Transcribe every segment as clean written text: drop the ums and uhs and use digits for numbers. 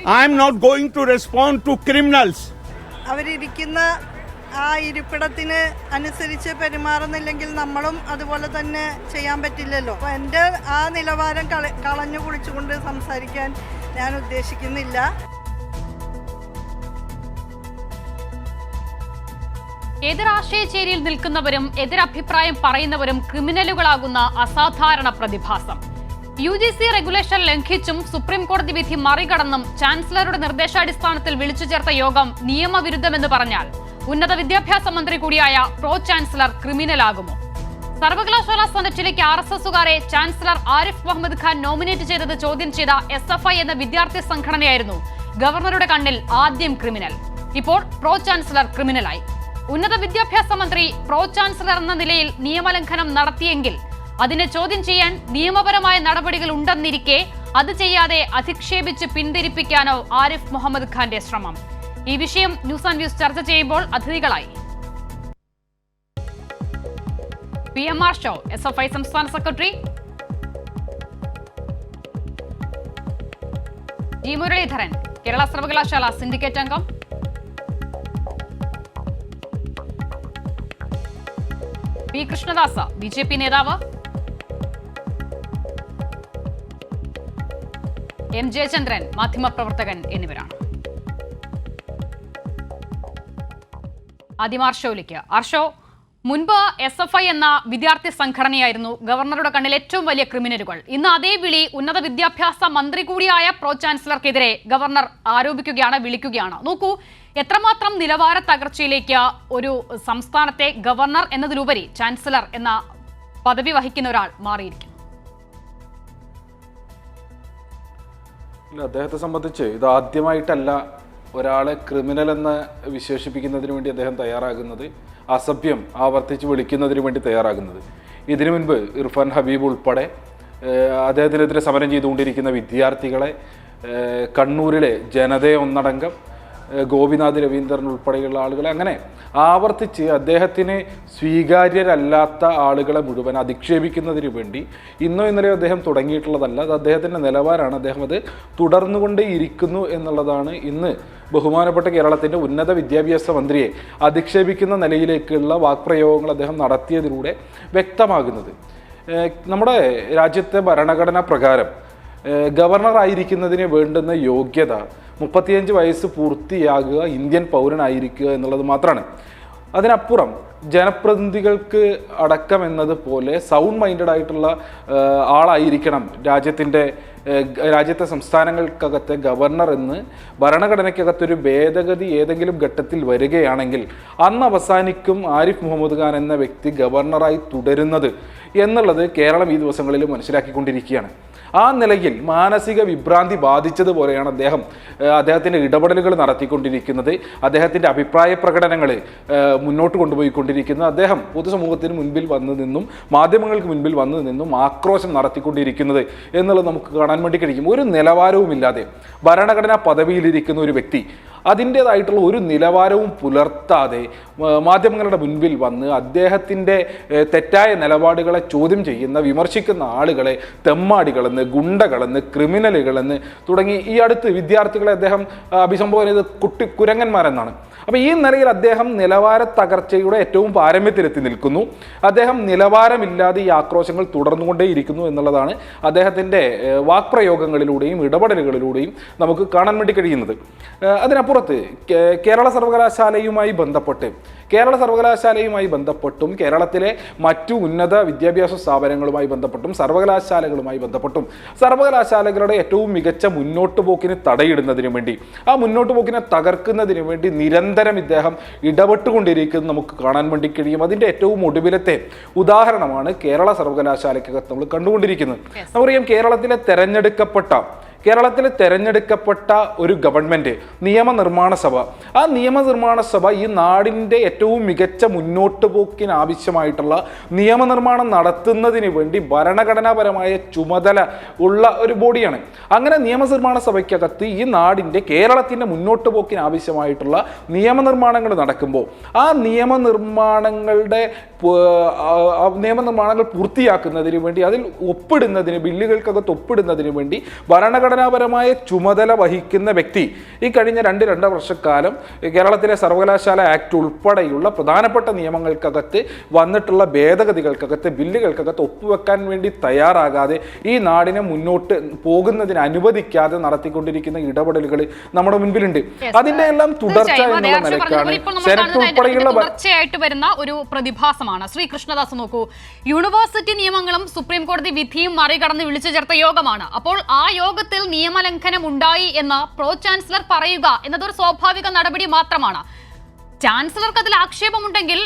I am not going to respond to criminals. അവരിയ്ക്കുന്ന ആ ഇരിപ്പിടത്തിന് അനുസരിച്ച് പെരുമാറുന്നില്ലെങ്കിൽ നമ്മളും അതുപോലെ തന്നെ ചെയ്യാൻ പറ്റില്ലല്ലോ. അപ്പോൾ എൻ്റെ ആ നിലവാരം കളഞ്ഞു കുളിച്ചുകൊണ്ട് സംസാരിക്കാൻ ഞാൻ ഉദ്ദേശിക്കുന്നില്ല. എതിരാശയ ചേരിയിൽ നിൽക്കുന്നവരും എതിരഭിപ്രായം പറയുന്നവരും ക്രിമിനലുകളാകുന്ന അസാധാരണ പ്രതിഭാസം. UGC റെഗുലേഷൻ ലംഘിച്ചും സുപ്രീം കോടതി വിധി മറികടന്നും ചാൻസലറുടെ നിർദ്ദേശാടിസ്ഥാനത്തിൽ വിളിച്ചു ചേർത്ത യോഗം നിയമവിരുദ്ധമെന്ന് പറഞ്ഞാൽ ഉന്നത വിദ്യാഭ്യാസ മന്ത്രി കൂടിയായ പ്രോ ചാൻസലർ ക്രിമിനലാകുമോ? സർവകലാശാല സെനറ്റിലേക്ക് RSSുകാരെ ചാൻസലർ ആരിഫ് മുഹമ്മദ് ഖാൻ നോമിനേറ്റ് ചെയ്തത് ചോദ്യം ചെയ്ത SFI എന്ന വിദ്യാർത്ഥി സംഘടനയായിരുന്നു ഗവർണറുടെ കണ്ണിൽ ആദ്യം ക്രിമിനൽ. ഇപ്പോൾ പ്രോ ചാൻസലർ ക്രിമിനലായി. ഉന്നത വിദ്യാഭ്യാസ മന്ത്രി പ്രോ ചാൻസലർ എന്ന നിലയിൽ നിയമലംഘനം നടത്തിയെങ്കിൽ അതിനെ ചോദ്യം ചെയ്യാൻ നിയമപരമായ നടപടികൾ ഉണ്ടെന്നിരിക്കെ അത് ചെയ്യാതെ അധിക്ഷേപിച്ച് പിന്തിരിപ്പിക്കാനോ ആരിഫ് മുഹമ്മദ് ഖാന്റെ ശ്രമം? ഈ വിഷയം ന്യൂസ് ആൻഡ് വ്യൂസ് ചർച്ച ചെയ്യുമ്പോൾ അതിഥികളായി PMR ഷോ SFI സംസ്ഥാന സെക്രട്ടറി G മുരളീധരൻ, കേരള സർവകലാശാല സിൻഡിക്കേറ്റ് അംഗം, P കൃഷ്ണദാസ BJP നേതാവ്, M ജയചന്ദ്രൻ മാധ്യമപ്രവർത്തകൻ എന്നിവരാണ്. ആദ്യം ആർഷോയിലേക്ക്. ആർഷോ, മുൻപ് SFI എന്ന വിദ്യാർത്ഥി സംഘടനയായിരുന്നു ഗവർണറുടെ കണ്ണിൽ ഏറ്റവും വലിയ ക്രിമിനലുകൾ. ഇന്ന് അതേ വിളി ഉന്നത വിദ്യാഭ്യാസ മന്ത്രി കൂടിയായ പ്രോ ചാൻസലർക്കെതിരെ ഗവർണർ ആരോപിക്കുകയാണ്, വിളിക്കുകയാണ്. നോക്കൂ, എത്രമാത്രം നിലവാര തകർച്ചയിലേക്ക് ഒരു സംസ്ഥാനത്തെ ഗവർണർ എന്നതിലുപരി ചാൻസലർ എന്ന പദവി വഹിക്കുന്ന ഒരാൾ മാറിയിരിക്കും. അദ്ദേഹത്തെ സംബന്ധിച്ച് ഇത് ആദ്യമായിട്ടല്ല ഒരാളെ ക്രിമിനൽ എന്ന് വിശേഷിപ്പിക്കുന്നതിന് വേണ്ടി അദ്ദേഹം തയ്യാറാകുന്നത്, അസഭ്യം ആവർത്തിച്ച് വിളിക്കുന്നതിന് വേണ്ടി തയ്യാറാകുന്നത്. ഇതിനു മുൻപ് ഇർഫാൻ ഹബീബ് ഉൾപ്പെടെ അദ്ദേഹത്തിനെതിരെ സമരം ചെയ്തുകൊണ്ടിരിക്കുന്ന വിദ്യാർത്ഥികളെ, കണ്ണൂരിലെ ജനതയെ ഒന്നടങ്കം, ഗോപിനാഥ് രവീന്ദ്രൻ ഉൾപ്പെടെയുള്ള ആളുകളെ, അങ്ങനെ ആവർത്തിച്ച് അദ്ദേഹത്തിന് സ്വീകാര്യരല്ലാത്ത ആളുകളെ മുഴുവൻ അധിക്ഷേപിക്കുന്നതിന് വേണ്ടി ഇന്നോ ഇന്നലെയോ അദ്ദേഹം തുടങ്ങിയിട്ടുള്ളതല്ല. അത് അദ്ദേഹത്തിൻ്റെ നിലവാരമാണ്. അദ്ദേഹം അത് തുടർന്നുകൊണ്ടേ ഇരിക്കുന്നു എന്നുള്ളതാണ് ഇന്ന് ബഹുമാനപ്പെട്ട കേരളത്തിൻ്റെ ഉന്നത വിദ്യാഭ്യാസ മന്ത്രിയെ അധിക്ഷേപിക്കുന്ന നിലയിലേക്കുള്ള വാക്പ്രയോഗങ്ങൾ അദ്ദേഹം നടത്തിയതിലൂടെ വ്യക്തമാകുന്നത്. നമ്മുടെ രാജ്യത്തെ ഭരണഘടനാ പ്രകാരം ഗവർണറായിരിക്കുന്നതിന് വേണ്ടുന്ന യോഗ്യത 35 വയസ്സ് പൂർത്തിയാകുക, ഇന്ത്യൻ പൗരനായിരിക്കുക എന്നുള്ളത് മാത്രമാണ്. അതിനപ്പുറം ജനപ്രതിനിധികൾക്ക് അടക്കം എന്നതുപോലെ സൗണ്ട് മൈൻഡഡ് ആയിട്ടുള്ള ആളായിരിക്കണം രാജ്യത്തെ സംസ്ഥാനങ്ങൾക്കകത്തെ ഗവർണർ എന്ന് ഭരണഘടനയ്ക്കകത്തൊരു ഭേദഗതി ഏതെങ്കിലും ഘട്ടത്തിൽ വരികയാണെങ്കിൽ അന്ന് അവസാനിക്കും ആരിഫ് മുഹമ്മദ് ഖാൻ എന്ന വ്യക്തി ഗവർണറായി തുടരുന്നത് എന്നുള്ളത് കേരളം ഈ ദിവസങ്ങളിൽ മനസ്സിലാക്കിക്കൊണ്ടിരിക്കുകയാണ്. ആ നിലയിൽ മാനസിക വിഭ്രാന്തി ബാധിച്ചതുപോലെയാണ് അദ്ദേഹത്തിൻ്റെ ഇടപെടലുകൾ നടത്തിക്കൊണ്ടിരിക്കുന്നത്, അദ്ദേഹത്തിൻ്റെ അഭിപ്രായ പ്രകടനങ്ങൾ മുന്നോട്ട് കൊണ്ടുപോയിക്കൊണ്ടിരിക്കുന്നത്. അദ്ദേഹം പൊതുസമൂഹത്തിന് മുൻപിൽ വന്നു നിന്നും മാധ്യമങ്ങൾക്ക് മുൻപിൽ വന്നു നിന്നും ആക്രോശം നടത്തിക്കൊണ്ടിരിക്കുന്നത് എന്നുള്ളത് നമുക്ക് കാണാൻ വേണ്ടി കഴിയും. ഒരു നിലവാരവുമില്ലാതെ ഭരണഘടനാ പദവിയിലിരിക്കുന്ന ഒരു വ്യക്തി അതിൻ്റേതായിട്ടുള്ള ഒരു നിലവാരവും പുലർത്താതെ മാധ്യമങ്ങളുടെ മുൻപിൽ വന്ന് അദ്ദേഹത്തിൻ്റെ തെറ്റായ നിലപാടുകളെ ചോദ്യം ചെയ്യുന്ന, വിമർശിക്കുന്ന ആളുകളെ തെമ്മാടികളെന്ന്, ഗുണ്ടകളെന്ന്, ക്രിമിനലുകളെന്ന് തുടങ്ങി ഈ അടുത്ത് വിദ്യാർത്ഥികളെ അദ്ദേഹം അഭിസംബോധന ചെയ്ത് കുരങ്ങന്മാരെന്നാണ്. അപ്പോൾ ഈ നിലയിൽ അദ്ദേഹം നിലവാര തകർച്ചയുടെ ഏറ്റവും പാരമ്യത്തിലെത്തി നിൽക്കുന്നു. അദ്ദേഹം നിലവാരമില്ലാതെ ഈ ആക്രോശങ്ങൾ തുടർന്നുകൊണ്ടേയിരിക്കുന്നു എന്നുള്ളതാണ് അദ്ദേഹത്തിൻ്റെ വാക്പ്രയോഗങ്ങളിലൂടെയും ഇടപെടലുകളിലൂടെയും നമുക്ക് കാണാൻ വേണ്ടി കഴിയുന്നത്. അതിനപ്പുറത്ത് കേരള സർവകലാശാലയുമായി ബന്ധപ്പെട്ടും കേരളത്തിലെ മറ്റു ഉന്നത വിദ്യാഭ്യാസ സ്ഥാപനങ്ങളുമായി ബന്ധപ്പെട്ടും സർവകലാശാലകളുമായി ബന്ധപ്പെട്ടും സർവകലാശാലകളുടെ ഏറ്റവും മികച്ച മുന്നോട്ട് പോക്കിന് തടയിടുന്നതിന് വേണ്ടി, ആ മുന്നോട്ട് പോക്കിനെ തകർക്കുന്നതിന് വേണ്ടി നിരന്തരം ഇദ്ദേഹം ഇടപെട്ടുകൊണ്ടിരിക്കുന്നത് നമുക്ക് കാണാൻ വേണ്ടി കഴിയും. അതിൻ്റെ ഏറ്റവും ഒടുവിലത്തെ ഉദാഹരണമാണ് കേരള സർവകലാശാലയ്ക്കകത്ത് നമ്മൾ കണ്ടുകൊണ്ടിരിക്കുന്നത്. നമുക്കറിയാം, കേരളത്തിലെ തെരഞ്ഞെടുക്കപ്പെട്ട ഒരു ഗവൺമെൻറ്, നിയമനിർമ്മാണ സഭ, ആ നിയമനിർമ്മാണ സഭ ഈ നാടിൻ്റെ ഏറ്റവും മികച്ച മുന്നോട്ട് പോക്കിന് ആവശ്യമായിട്ടുള്ള നിയമനിർമ്മാണം നടത്തുന്നതിന് വേണ്ടി ഭരണഘടനാപരമായ ചുമതല ഉള്ള ഒരു ബോഡിയാണ്. അങ്ങനെ നിയമനിർമ്മാണ സഭയ്ക്കകത്ത് ഈ നാടിൻ്റെ കേരളത്തിൻ്റെ മുന്നോട്ട് പോക്കിന് ആവശ്യമായിട്ടുള്ള നിയമനിർമ്മാണങ്ങൾ നടക്കുമ്പോൾ ആ നിയമനിർമ്മാണങ്ങൾ പൂർത്തിയാക്കുന്നതിന് വേണ്ടി, അതിൽ ബില്ലുകൾക്കകത്ത് ഒപ്പിടുന്നതിന് വേണ്ടി ഭരണഘടന ഭരണഘടനാപരമായ ചുമതല വഹിക്കുന്ന വ്യക്തി ഈ കഴിഞ്ഞ രണ്ടര വർഷക്കാലം കേരളത്തിലെ സർവകലാശാല ആക്ട് ഉൾപ്പെടെയുള്ള പ്രധാനപ്പെട്ട നിയമങ്ങൾക്കകത്ത് വന്നിട്ടുള്ള ഭേദഗതികൾക്കകത്ത് ബില്ലുകൾക്കകത്ത് ഒപ്പുവെക്കാൻ വേണ്ടി തയ്യാറാകാതെ ഈ നാടിനെ മുന്നോട്ട് പോകുന്നതിന് അനുവദിക്കാതെ നടത്തിക്കൊണ്ടിരിക്കുന്ന ഇടപെടലുകൾ നമ്മുടെ മുൻപിലുണ്ട്. അതിന്റെ എല്ലാം തുടർച്ച എന്നുള്ള നിലയ്ക്കാണ് സെനറ്റ് ഉൾപ്പെടെയുള്ള തുടർച്ചയായിട്ട് വരുന്ന ഒരു പ്രതിഭാസമാണ്. ശ്രീ കൃഷ്ണദാസ് നോക്കൂ, യൂണിവേഴ്സിറ്റി നിയമങ്ങളും സുപ്രീം കോടതി വിധിയും മറികടന്ന് വിളിച്ചു ചേർത്ത യോഗമാണ്. അപ്പോൾ ആ യോഗത്തിൽ നിയമലംഘനം ഉണ്ടായി എന്ന് പ്രോ ചാൻസലർ പറയുക എന്നതൊരു സ്വാഭാവിക നടപടി മാത്രമാണ്. ചാൻസലർക്ക് അതിൽ ആക്ഷേപമുണ്ടെങ്കിൽ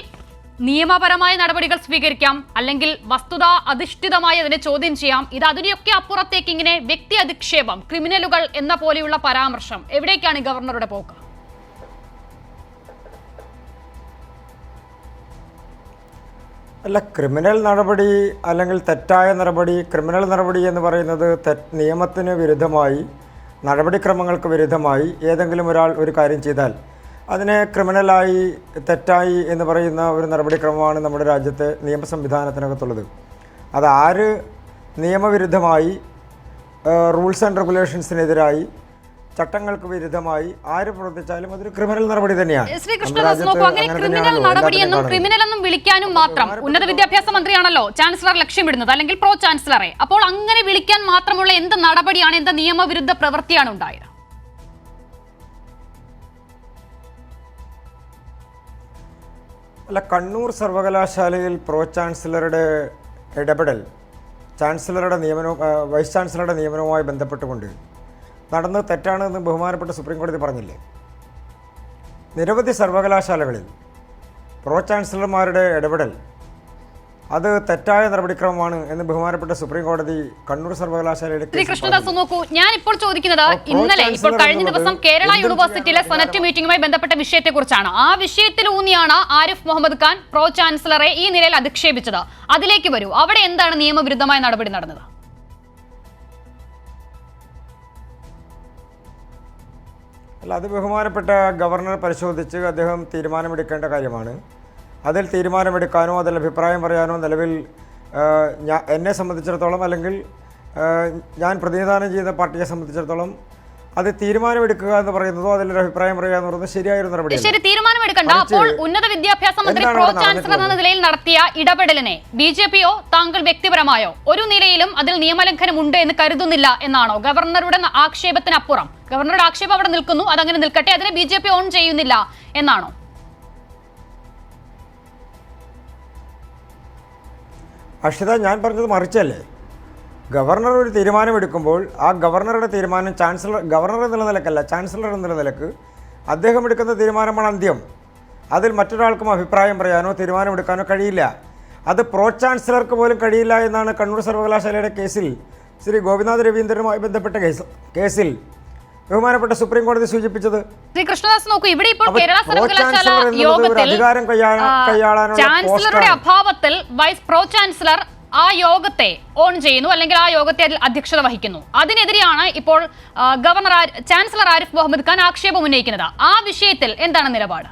നിയമപരമായ നടപടികൾ സ്വീകരിക്കാം, അല്ലെങ്കിൽ വസ്തുതാ അധിഷ്ഠിതമായി അതിനെ ചോദ്യം ചെയ്യാം. ഇത് അതിനെയൊക്കെ അപ്പുറത്തേക്ക് ഇങ്ങനെ വ്യക്തി അധിക്ഷേപം, ക്രിമിനലുകൾ എന്ന പോലെയുള്ള പരാമർശം, എവിടേക്കാണ് ഗവർണറുടെ പോക്ക്? അല്ല, ക്രിമിനൽ നടപടി അല്ലെങ്കിൽ തെറ്റായ നടപടി, ക്രിമിനൽ നടപടി എന്ന് പറയുന്നത് നിയമത്തിന് വിരുദ്ധമായി, നടപടിക്രമങ്ങൾക്ക് വിരുദ്ധമായി ഏതെങ്കിലും ഒരാൾ ഒരു കാര്യം ചെയ്താൽ അതിനെ ക്രിമിനലായി, തെറ്റായി എന്ന് പറയുന്ന ഒരു നടപടിക്രമമാണ് നമ്മുടെ രാജ്യത്തെ നിയമ സംവിധാനത്തിനകത്തുള്ളത്. അത് ആര് നിയമവിരുദ്ധമായി, റൂൾസ് ആൻഡ് റെഗുലേഷൻസിനെതിരായി, ചട്ടങ്ങൾക്ക് വിരുദ്ധമായി ആര് പ്രവർത്തിച്ചാലും അതൊരു ക്രിമിനൽ നടപടി തന്നെയാണ്. ശ്രീ കൃഷ്ണദാസ് നോക്കൂ, അങ്ങനെ ക്രിമിനൽ നടപടിയെന്നും ക്രിമിനലെന്നും വിളിക്കാനും മാത്രം ഉന്നത വിദ്യാഭ്യാസ മന്ത്രിയാണല്ലോ ചാൻസലർ ലക്ഷ്യമിടുന്നത്, അല്ലെങ്കിൽ പ്രോ ചാൻസലറെ. അപ്പോൾ അങ്ങനെ വിളിക്കാൻ മാത്രമുള്ള എന്ത് നടപടിയാണ്, എന്ത് നിയമവിരുദ്ധ പ്രവൃത്തിയാണ് ഉണ്ടായത്? അല്ല, കണ്ണൂർ സർവകലാശാലയിൽ പ്രോ ചാൻസലറുടെ ഇടപെടൽ ചാൻസലറുടെ നിയമനവും വൈസ് ചാൻസലറുടെ നിയമനവുമായി ബന്ധപ്പെട്ടുകൊണ്ട് നടന്നത് തെറ്റാണെന്ന് ബഹുമാനപ്പെട്ട സുപ്രീം കോടതി പറഞ്ഞില്ലേ? നിരവധി സർവകലാശാലകളിൽ പ്രോ ചാൻസലർമാരുടെ ഇടപെടൽ അത് തെറ്റായ നടപടിക്രമമാണ് എന്ന് ബഹുമാനപ്പെട്ട സുപ്രീം കോടതി കണ്ണൂർ സർവകലാശാലയുടെ. ശ്രീ കൃഷ്ണദാസ് നോക്കൂ, ഞാൻ ഇപ്പോൾ ചോദിക്കുന്നത് ഇന്നലെ കഴിഞ്ഞ ദിവസം കേരള യൂണിവേഴ്സിറ്റിയിലെ സെനറ്റ് മീറ്റിംഗുമായി ബന്ധപ്പെട്ട വിഷയത്തെക്കുറിച്ചാണ്. ആ വിഷയത്തിൽ ഊന്നിയാണ് ആരിഫ് മുഹമ്മദ് ഖാൻ പ്രോ ചാൻസലറെ ഈ നിലയിൽ അധിക്ഷേപിച്ചത്. അതിലേക്ക് വരൂ, അവിടെ എന്താണ് നിയമവിരുദ്ധമായ നടപടി നടന്നത്? അല്ല, അത് ബഹുമാനപ്പെട്ട ഗവർണർ പരിശോധിച്ച് അദ്ദേഹം തീരുമാനമെടുക്കേണ്ട കാര്യമാണ്. അതിൽ തീരുമാനമെടുക്കാനോ അതിൽ അഭിപ്രായം പറയാനോ നിലവിൽ എന്നെ സംബന്ധിച്ചിടത്തോളം, അല്ലെങ്കിൽ ഞാൻ പ്രതിനിധാനം ചെയ്യുന്ന പാർട്ടിയെ സംബന്ധിച്ചിടത്തോളം, അത് തീരുമാനമെടുക്കുക എന്ന് പറയുന്നതോ അതിലൊരു അഭിപ്രായം പറയുക എന്ന് പറയുന്നത് ശരിയായൊരു നടപടി. ശരി, തീരുമാനമെടുക്കണ്ട. അപ്പോൾ ഉന്നത വിദ്യാഭ്യാസ മന്ത്രി പ്രോ ചാൻസലർ എന്ന നിലയിൽ നടത്തിയ ഇടപെടലിനെ ബിജെപിയോ താങ്കൾ വ്യക്തിപരമായോ ഒരു നിലയിലും അതിൽ നിയമലംഘനം ഉണ്ട് എന്ന് കരുതുന്നില്ല എന്നാണോ? ഗവർണറുടെ ആക്ഷേപത്തിനപ്പുറം, ഗവർണറുടെ ആക്ഷേപം അവിടെ നിൽക്കുന്നു, അതങ്ങനെ നിൽക്കട്ടെ, അതിനെ ബിജെപി ഓൺ ചെയ്യുന്നില്ല എന്നാണോ? അക്ഷിത, ഞാൻ പറഞ്ഞത് മറിച്ചല്ലേ. ഗവർണർ ഒരു തീരുമാനമെടുക്കുമ്പോൾ ആ ഗവർണറുടെ തീരുമാനം ഗവർണർ എന്നുള്ള നിലക്കല്ല, ചാൻസലർ എന്നുള്ള നിലക്ക് അദ്ദേഹം എടുക്കുന്ന തീരുമാനമാണ് അന്ത്യം. അതിൽ മറ്റൊരാൾക്കും അഭിപ്രായം പറയാനോ തീരുമാനമെടുക്കാനോ കഴിയില്ല. അത് പ്രോ ചാൻസലർക്ക് പോലും കഴിയില്ല എന്നാണ് കണ്ണൂർ സർവകലാശാലയുടെ കേസിൽ, ശ്രീ ഗോപിനാഥ് രവീന്ദ്രനുമായി ബന്ധപ്പെട്ട കേസിൽ ബഹുമാനപ്പെട്ട സുപ്രീം കോടതി സൂചിപ്പിച്ചത്. ശ്രീ കൃഷ്ണദാസ് നോക്കൂ, ഇവിടെ ഇപ്പോൾ കേരള സർവകലാശാല യോഗത്തിൽ ചാൻസലറുടെ അഭാവത്തിൽ വൈസ് പ്രോ ചാൻസലർ ആ യോഗത്തെ ഓൺ ചെയ്യുന്നു, അല്ലെങ്കിൽ ആ യോഗത്തെ അതിൽ അധ്യക്ഷത വഹിക്കുന്നു. അതിനെതിരെയാണ് ഇപ്പോൾ ചാൻസലർ ആരിഫ് മുഹമ്മദ് ഖാൻ ആക്ഷേപം ഉന്നയിക്കുന്നത്. ആ വിഷയത്തിൽ എന്താണ് നിലപാട്?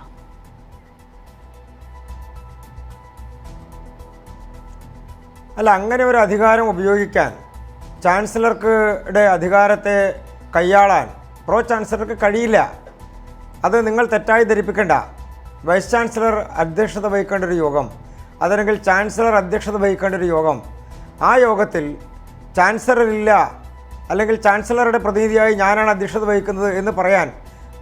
അല്ല, അങ്ങനെ ഒരു അധികാരം ഉപയോഗിക്കാൻ ചാൻസലർക്ക് അധികാരത്തെ കൈയാളാൻ പ്രോ ചാൻസലർക്ക് കഴിയില്ല. അത് നിങ്ങൾ തെറ്റായി ധരിപ്പിക്കേണ്ട. വൈസ് ചാൻസലർ അധ്യക്ഷത വഹിക്കേണ്ട ഒരു യോഗം, അതല്ലെങ്കിൽ ചാൻസലർ അധ്യക്ഷത വഹിക്കേണ്ട ഒരു യോഗം, ആ യോഗത്തിൽ ചാൻസലർ ഇല്ല, അല്ലെങ്കിൽ ചാൻസലറുടെ പ്രതിനിധിയായി ഞാനാണ് അധ്യക്ഷത വഹിക്കുന്നത് എന്ന് പറയാൻ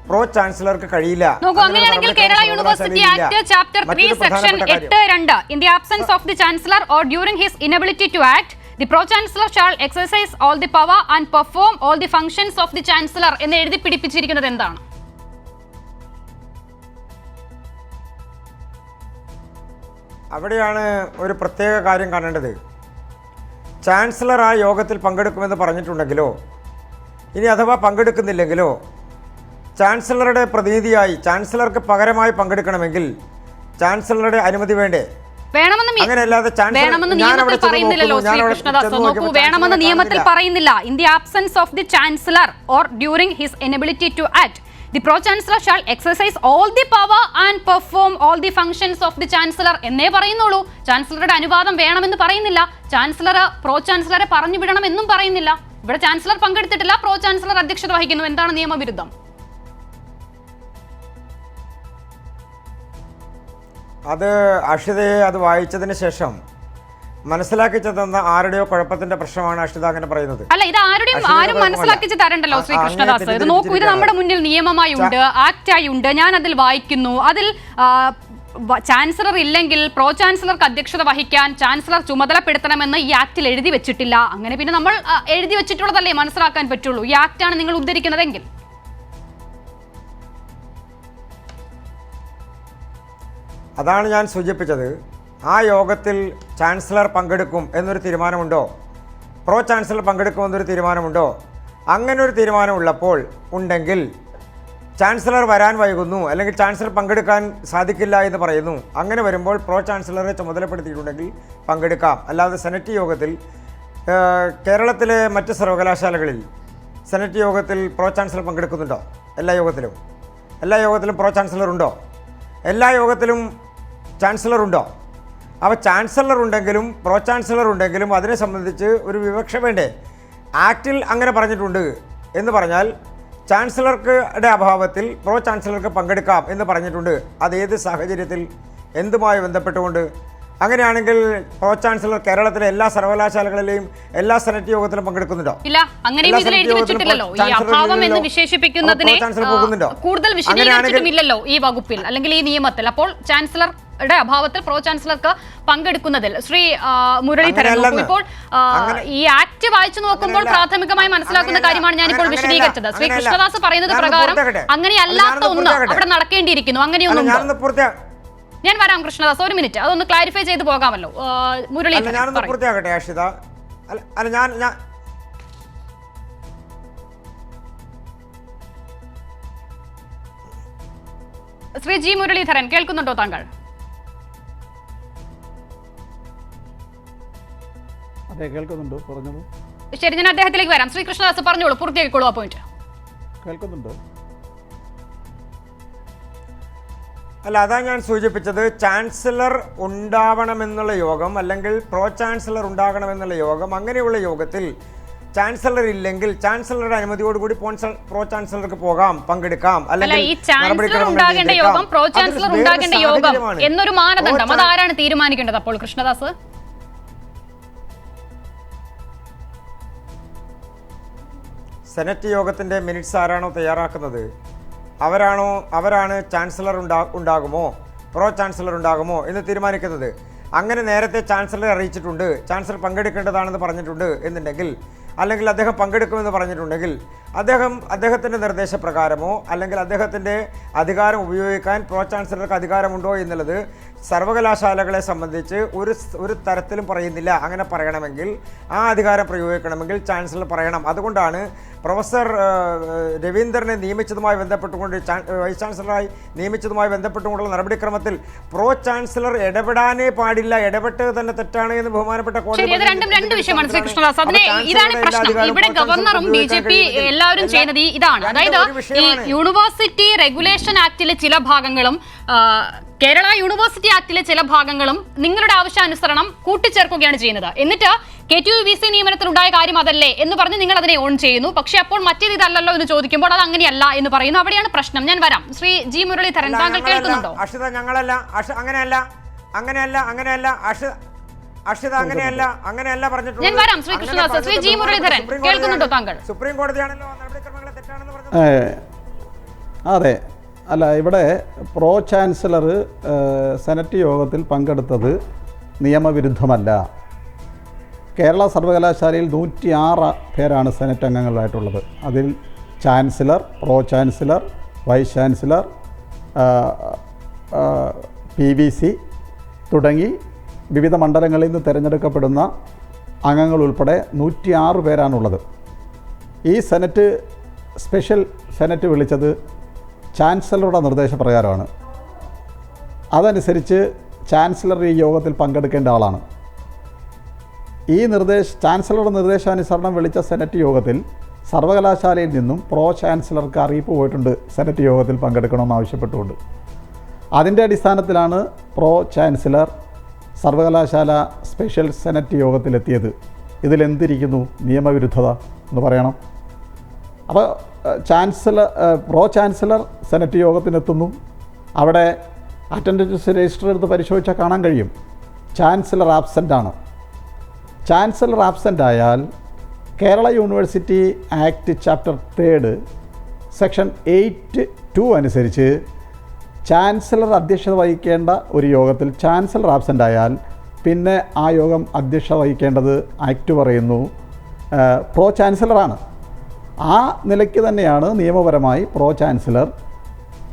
പ്രോ ചാൻസലർക്ക് കഴിയില്ല. അങ്ങനെയാണെങ്കിൽ Kerala university act chapter 3 section 8(2) in the absence of the chancellor or during his inability to act, the pro chancellor shall exercise all the power and perform all the functions of the chancellor എന്ന് എഴുതി പിടിപ്പിച്ചിരിക്കുന്നത് എന്താണ്? അവിടെയാണ് ഒരു പ്രത്യേക കാര്യം കാണേണ്ടത്. Chancellor ആ യോഗത്തിൽ പങ്കെടുക്കുമെന്ന് പറഞ്ഞിട്ടുണ്ടെങ്കിലോ, ഇനി അഥവാ പങ്കെടുക്കുന്നില്ലെങ്കിലോ, ചാൻസലറുടെ പ്രതിനിധിയായി ചാൻസലർക്ക് പകരമായി പങ്കെടുക്കണമെങ്കിൽ ചാൻസലറുടെ അനുമതി വേണ്ടേ? വേണമെന്ന് നിയമത്തിൽ പറയുന്നില്ല. In the absence of the chancellor or during his inability to act, the pro chancellor shall exercise all the power and perform all the functions of the chancellor എന്നേ പറയുന്നുള്ളൂ. ചാൻസലറുടെ അനുവാദം വേണമെന്ന് പറയുന്നില്ല. ചാൻസലർ പ്രോ ചാൻസലറെ പറഞ്ഞു വിടണം എന്നും പറയുന്നില്ല. ഇവിടെ ചാൻസലർ പങ്കെടുത്തിട്ടില്ല, പ്രോ ചാൻസലർ അധ്യക്ഷത വഹിക്കുന്നു. എന്താണ് നിയമവിരുദ്ധം? അത് അക്ഷിതയെ അത് വായിച്ചതിന് ശേഷം മനസ്സിലാക്കി തന്ന ആരുടെയോ കുഴപ്പത്തിന്റെ പ്രശ്നമാണ് അക്ഷിത അങ്ങനെ പറയുന്നത്. അല്ല, ഇത് ആരും മനസ്സിലാക്കിച്ച് തരണ്ടല്ലോ ശ്രീ കൃഷ്ണദാസ്. ഇത് നോക്കൂ, ഇത് നമ്മുടെ മുന്നിൽ നിയമമായി ഉണ്ട്, ആക്റ്റായി ഉണ്ട്. ഞാൻ അതിൽ വായിക്കുന്നു. അതിൽ ചാൻസലർ ഇല്ലെങ്കിൽ പ്രോ ചാൻസലർക്ക് അധ്യക്ഷത വഹിക്കാൻ ചാൻസലർ ചുമതലപ്പെടുത്തണമെന്ന് ഈ ആക്ടിൽ എഴുതി വെച്ചിട്ടില്ല. അങ്ങനെ പിന്നെ നമ്മൾ എഴുതി വെച്ചിട്ടുള്ളതല്ലേ മനസ്സിലാക്കാൻ പറ്റുള്ളൂ. ഈ ആക്ടാണ് നിങ്ങൾ ഉദ്ധരിക്കുന്നതെങ്കിൽ. അതാണ് ഞാൻ സൂചിപ്പിച്ചത്. ആ യോഗത്തിൽ ചാൻസലർ പങ്കെടുക്കും എന്നൊരു തീരുമാനമുണ്ടോ? Pro chancellor പങ്കെടുക്കുമെന്നൊരു തീരുമാനമുണ്ടോ? അങ്ങനെ ഒരു തീരുമാനമുള്ളപ്പോൾ ഉണ്ടെങ്കിൽ ചാൻസലർ വരാൻ വൈകുന്നു, അല്ലെങ്കിൽ ചാൻസലർ പങ്കെടുക്കാൻ സാധിക്കില്ല എന്ന് പറയുന്നു. അങ്ങനെ വരുമ്പോൾ പ്രോ ചാൻസലറെ ചുമതലപ്പെടുത്തിയിട്ടുണ്ടെങ്കിൽ പങ്കെടുക്കാം. അല്ലാതെ സെനറ്റ് യോഗത്തിൽ കേരളത്തിലെ മറ്റ് സർവകലാശാലകളിൽ സെനറ്റ് യോഗത്തിൽ പ്രോ ചാൻസലർ പങ്കെടുക്കുന്നുണ്ടോ? എല്ലാ യോഗത്തിലും പ്രോ ചാൻസലർ ഉണ്ടോ? എല്ലാ യോഗത്തിലും ചാൻസലർ ഉണ്ടോ? അപ്പോൾ ചാൻസലർ ഉണ്ടെങ്കിലും പ്രോ ചാൻസലർ ഉണ്ടെങ്കിലും അതിനെ സംബന്ധിച്ച് ഒരു വിവക്ഷ വേണ്ടേ? ആക്റ്റിൽ അങ്ങനെ പറഞ്ഞിട്ടുണ്ട് എന്ന് പറഞ്ഞാൽ ചാൻസലറുടെ അഭാവത്തിൽ പ്രോ ചാൻസലർക്ക് പങ്കെടുക്കാം എന്ന് പറഞ്ഞിട്ടുണ്ട്. അത് ഏത് സാഹചര്യത്തിൽ, എന്തുമായി ബന്ധപ്പെട്ടുകൊണ്ട്? അങ്ങനെയാണെങ്കിൽ പ്രോ ചാൻസലർ കേരളത്തിലെ എല്ലാ സർവകലാശാലകളിലെയും എല്ലാ സെനറ്റ് യോഗത്തിലും പങ്കെടുക്കുന്നുണ്ടോ? ഇല്ല, അങ്ങനെയും ഇതിൽ എഴുതി വെച്ചിട്ടില്ലല്ലോ. ഈ അഭാവം എന്ന് വിശേഷിപ്പിക്കുന്നതിനെ കൂടുതൽ വിശദീകരിച്ചിട്ടുമില്ലല്ലോ ഈ വകുപ്പിൽ അല്ലെങ്കിൽ ഈ നിയമത്തിൽ. അപ്പോൾ ചാൻസലറുടെ അഭാവത്തിൽ പ്രോ ചാൻസലർക്ക് പങ്കെടുക്കുന്നതിൽ ശ്രീ മുരളീധരൻ, ഇപ്പോൾ ഈ ആക്ട് വായിച്ചു നോക്കുമ്പോൾ പ്രാഥമികമായി മനസ്സിലാക്കുന്ന കാര്യമാണ് ഞാനിപ്പോൾ വിശദീകരിച്ചത്. ശ്രീ കൃഷ്ണദാസ് പറയുന്നത് പ്രകാരം അങ്ങനെയല്ലാത്ത ഒന്ന് അവിടെ നടക്കേണ്ടിയിരിക്കുന്നു. അങ്ങനെയൊന്നും ഞാൻ വരാം കൃഷ്ണദാസ്, ഒരു മിനിറ്റ് അതൊന്ന് ക്ലാരിഫൈ ചെയ്ത് പോകാമല്ലോ. മുരളീധരൻ ഞാനൊന്ന് പൂർത്തിയാക്കട്ടെ അക്ഷിത. അല്ല ഞാൻ ശ്രീ ജി മുരളീധരൻ കേൾക്കുന്നുണ്ടോ താങ്കൾ? അതെ, കേൾക്കുന്നുണ്ട്, പറഞ്ഞോളൂ. ശരി, ഞാൻ അദ്ദേഹത്തിലേക്ക് വരാം. ശ്രീ കൃഷ്ണദാസ് പറഞ്ഞോളൂ, പൂർത്തിയാക്കിക്കോളൂ ആ പോയിന്റ്. കേൾക്കുന്നുണ്ട്. അല്ല, അതാ ഞാൻ സൂചിപ്പിച്ചത്. ചാൻസലർ ഉണ്ടാവണമെന്നുള്ള യോഗം അല്ലെങ്കിൽ പ്രോ ചാൻസലർ ഉണ്ടാകണമെന്നുള്ള യോഗം, അങ്ങനെയുള്ള യോഗത്തിൽ ചാൻസലർ ഇല്ലെങ്കിൽ ചാൻസലറുടെ അനുമതിയോടുകൂടി പ്രോ ചാൻസലർക്ക് പോകാം, പങ്കെടുക്കാം. അല്ലെങ്കിൽ പ്രോ ചാൻസലർ ഉണ്ടാകേണ്ട യോഗം എന്നൊരു മാനദണ്ഡം അതാരാണ് തീരുമാനിക്കേണ്ടത്? അപ്പോൾ കൃഷ്ണദാസ്, സെനറ്റ് യോഗത്തിൻ്റെ മിനിറ്റ്സ് ആരാണോ തയ്യാറാക്കുന്നത് അവരാണ് ചാൻസലർ ഉണ്ടാകുമോ പ്രോ ചാൻസലർ ഉണ്ടാകുമോ എന്ന് തീരുമാനിക്കുന്നത്. അങ്ങനെ നേരത്തെ ചാൻസലറെ അറിയിച്ചിട്ടുണ്ട്, ചാൻസലർ പങ്കെടുക്കേണ്ടതാണെന്ന് പറഞ്ഞിട്ടുണ്ട് എന്നുണ്ടെങ്കിൽ, അല്ലെങ്കിൽ അദ്ദേഹം പങ്കെടുക്കുമെന്ന് പറഞ്ഞിട്ടുണ്ടെങ്കിൽ അദ്ദേഹത്തിൻ്റെ നിർദ്ദേശപ്രകാരമോ അല്ലെങ്കിൽ അദ്ദേഹത്തിൻ്റെ അധികാരം ഉപയോഗിക്കാൻ പ്രോ ചാൻസലർക്ക് അധികാരമുണ്ടോ എന്നുള്ളത് സർവകലാശാലകളെ സംബന്ധിച്ച് ഒരു തരത്തിലും പറയുന്നില്ല. അങ്ങനെ പറയണമെങ്കിൽ, ആ അധികാരം പ്രയോഗിക്കണമെങ്കിൽ ചാൻസലർ പറയണം. അതുകൊണ്ടാണ് പ്രൊഫസർ രവീന്ദ്രനെ നിയമിച്ചതുമായി ബന്ധപ്പെട്ടുകൊണ്ട് വൈസ് ചാൻസലറായി നിയമിച്ചതുമായി ബന്ധപ്പെട്ടുകൊണ്ടുള്ള നടപടിക്രമത്തിൽ പ്രോ ചാൻസലർ ഇടപെടാനേ പാടില്ല, ഇടപെട്ടത് തന്നെ തെറ്റാണ് എന്ന് ബഹുമാനപ്പെട്ട കോടതി. ഇവിടെ ഗവർണറും BJP എല്ലാവരും ചെയ്യുന്നത് ഇതാണ്. അതായത് ഈ യൂണിവേഴ്സിറ്റി റെഗുലേഷൻ ആക്ടിലെ ചില ഭാഗങ്ങളും കേരള യൂണിവേഴ്സിറ്റി ആക്ടിലെ ചില ഭാഗങ്ങളും നിങ്ങളുടെ ആവശ്യാനുസരണം കൂട്ടിച്ചേർക്കുകയാണ് ചെയ്യുന്നത്. എന്നിട്ട് KTUVC നിയമനത്തിലുണ്ടായ കാര്യം അതല്ലേ എന്ന് പറഞ്ഞ് നിങ്ങൾ അതിനെ ഓൺ ചെയ്യുന്നു. പക്ഷെ അപ്പോൾ മറ്റേത് ഇതല്ലല്ലോ എന്ന് ചോദിക്കുമ്പോൾ അത് അങ്ങനെയല്ല എന്ന് പറയുന്നു. അവിടെയാണ് പ്രശ്നം. ഞാൻ വരാം. ശ്രീ ജി മുരളീധരൻ, താങ്കൾ കേൾക്കുന്നുണ്ടോ? അക്ഷിത, അങ്ങനെയല്ല പറഞ്ഞിട്ടുണ്ട്. ഞാൻ വരാം ശ്രീ കൃഷ്ണദാസ്. ശ്രീ ജി മുരളീധരൻ കേൾക്കുന്നുണ്ടോ താങ്കൾ? സുപ്രീം കോടതിയാണല്ലോ നടപടിക്രമങ്ങളെ തെറ്റാണെന്ന് പറഞ്ഞത്. അതെ, അല്ല, ഇവിടെ പ്രോ ചാൻസലർ സെനറ്റ് യോഗത്തിൽ പങ്കെടുത്തത് നിയമവിരുദ്ധമല്ല. കേരള സർവകലാശാലയിൽ 106 പേരാണ് സെനറ്റ് അംഗങ്ങളായിട്ടുള്ളത്. അതിൽ chancellor, pro chancellor, vice chancellor, PVC തുടങ്ങി വിവിധ മണ്ഡലങ്ങളിൽ നിന്ന് തിരഞ്ഞെടുക്കപ്പെടുന്ന അംഗങ്ങൾ ഉൾപ്പെടെ 106 പേരാണുള്ളത്. ഈ സ്പെഷ്യൽ സെനറ്റ് വിളിച്ചത് ചാൻസലറുടെ നിർദ്ദേശപ്രകാരമാണ്. അതനുസരിച്ച് ചാൻസലർ ഈ യോഗത്തിൽ പങ്കെടുക്കേണ്ട ആളാണ്. ചാൻസലറുടെ നിർദ്ദേശാനുസരണം വിളിച്ച സെനറ്റ് യോഗത്തിൽ സർവകലാശാലയിൽ നിന്നും പ്രോ ചാൻസലർക്ക് അറിയിപ്പ് പോയിട്ടുണ്ട് സെനറ്റ് യോഗത്തിൽ പങ്കെടുക്കണമെന്ന് ആവശ്യപ്പെട്ടുകൊണ്ട്. അതിൻ്റെ അടിസ്ഥാനത്തിലാണ് പ്രോ ചാൻസലർ സർവകലാശാല സ്പെഷ്യൽ സെനറ്റ് യോഗത്തിലെത്തിയത്. ഇതിലെന്തിരിക്കുന്നു നിയമവിരുദ്ധത? എന്ന് പറയണം. അപ്പോൾ പ്രോ ചാൻസലർ സെനറ്റ് യോഗത്തിനെത്തുന്നു. അവിടെ അറ്റൻഡൻസ് രജിസ്റ്റർ എടുത്ത് പരിശോധിച്ചാൽ കാണാൻ കഴിയും ചാൻസലർ ആബ്സെൻ്റ് ആണ്. ചാൻസലർ ആബ്സെൻ്റ് ആയാൽ Kerala university act chapter 3 section 8(2) അനുസരിച്ച് ചാൻസലർ അധ്യക്ഷത വഹിക്കേണ്ട ഒരു യോഗത്തിൽ ചാൻസലർ ആബ്സെൻ്റ് ആയാൽ പിന്നെ ആ യോഗം അധ്യക്ഷത വഹിക്കേണ്ടത് ആക്ട് പറയുന്നു പ്രോ ചാൻസലറാണ്. ആ നിലയ്ക്ക് തന്നെയാണ് നിയമപരമായി പ്രോ ചാൻസലർ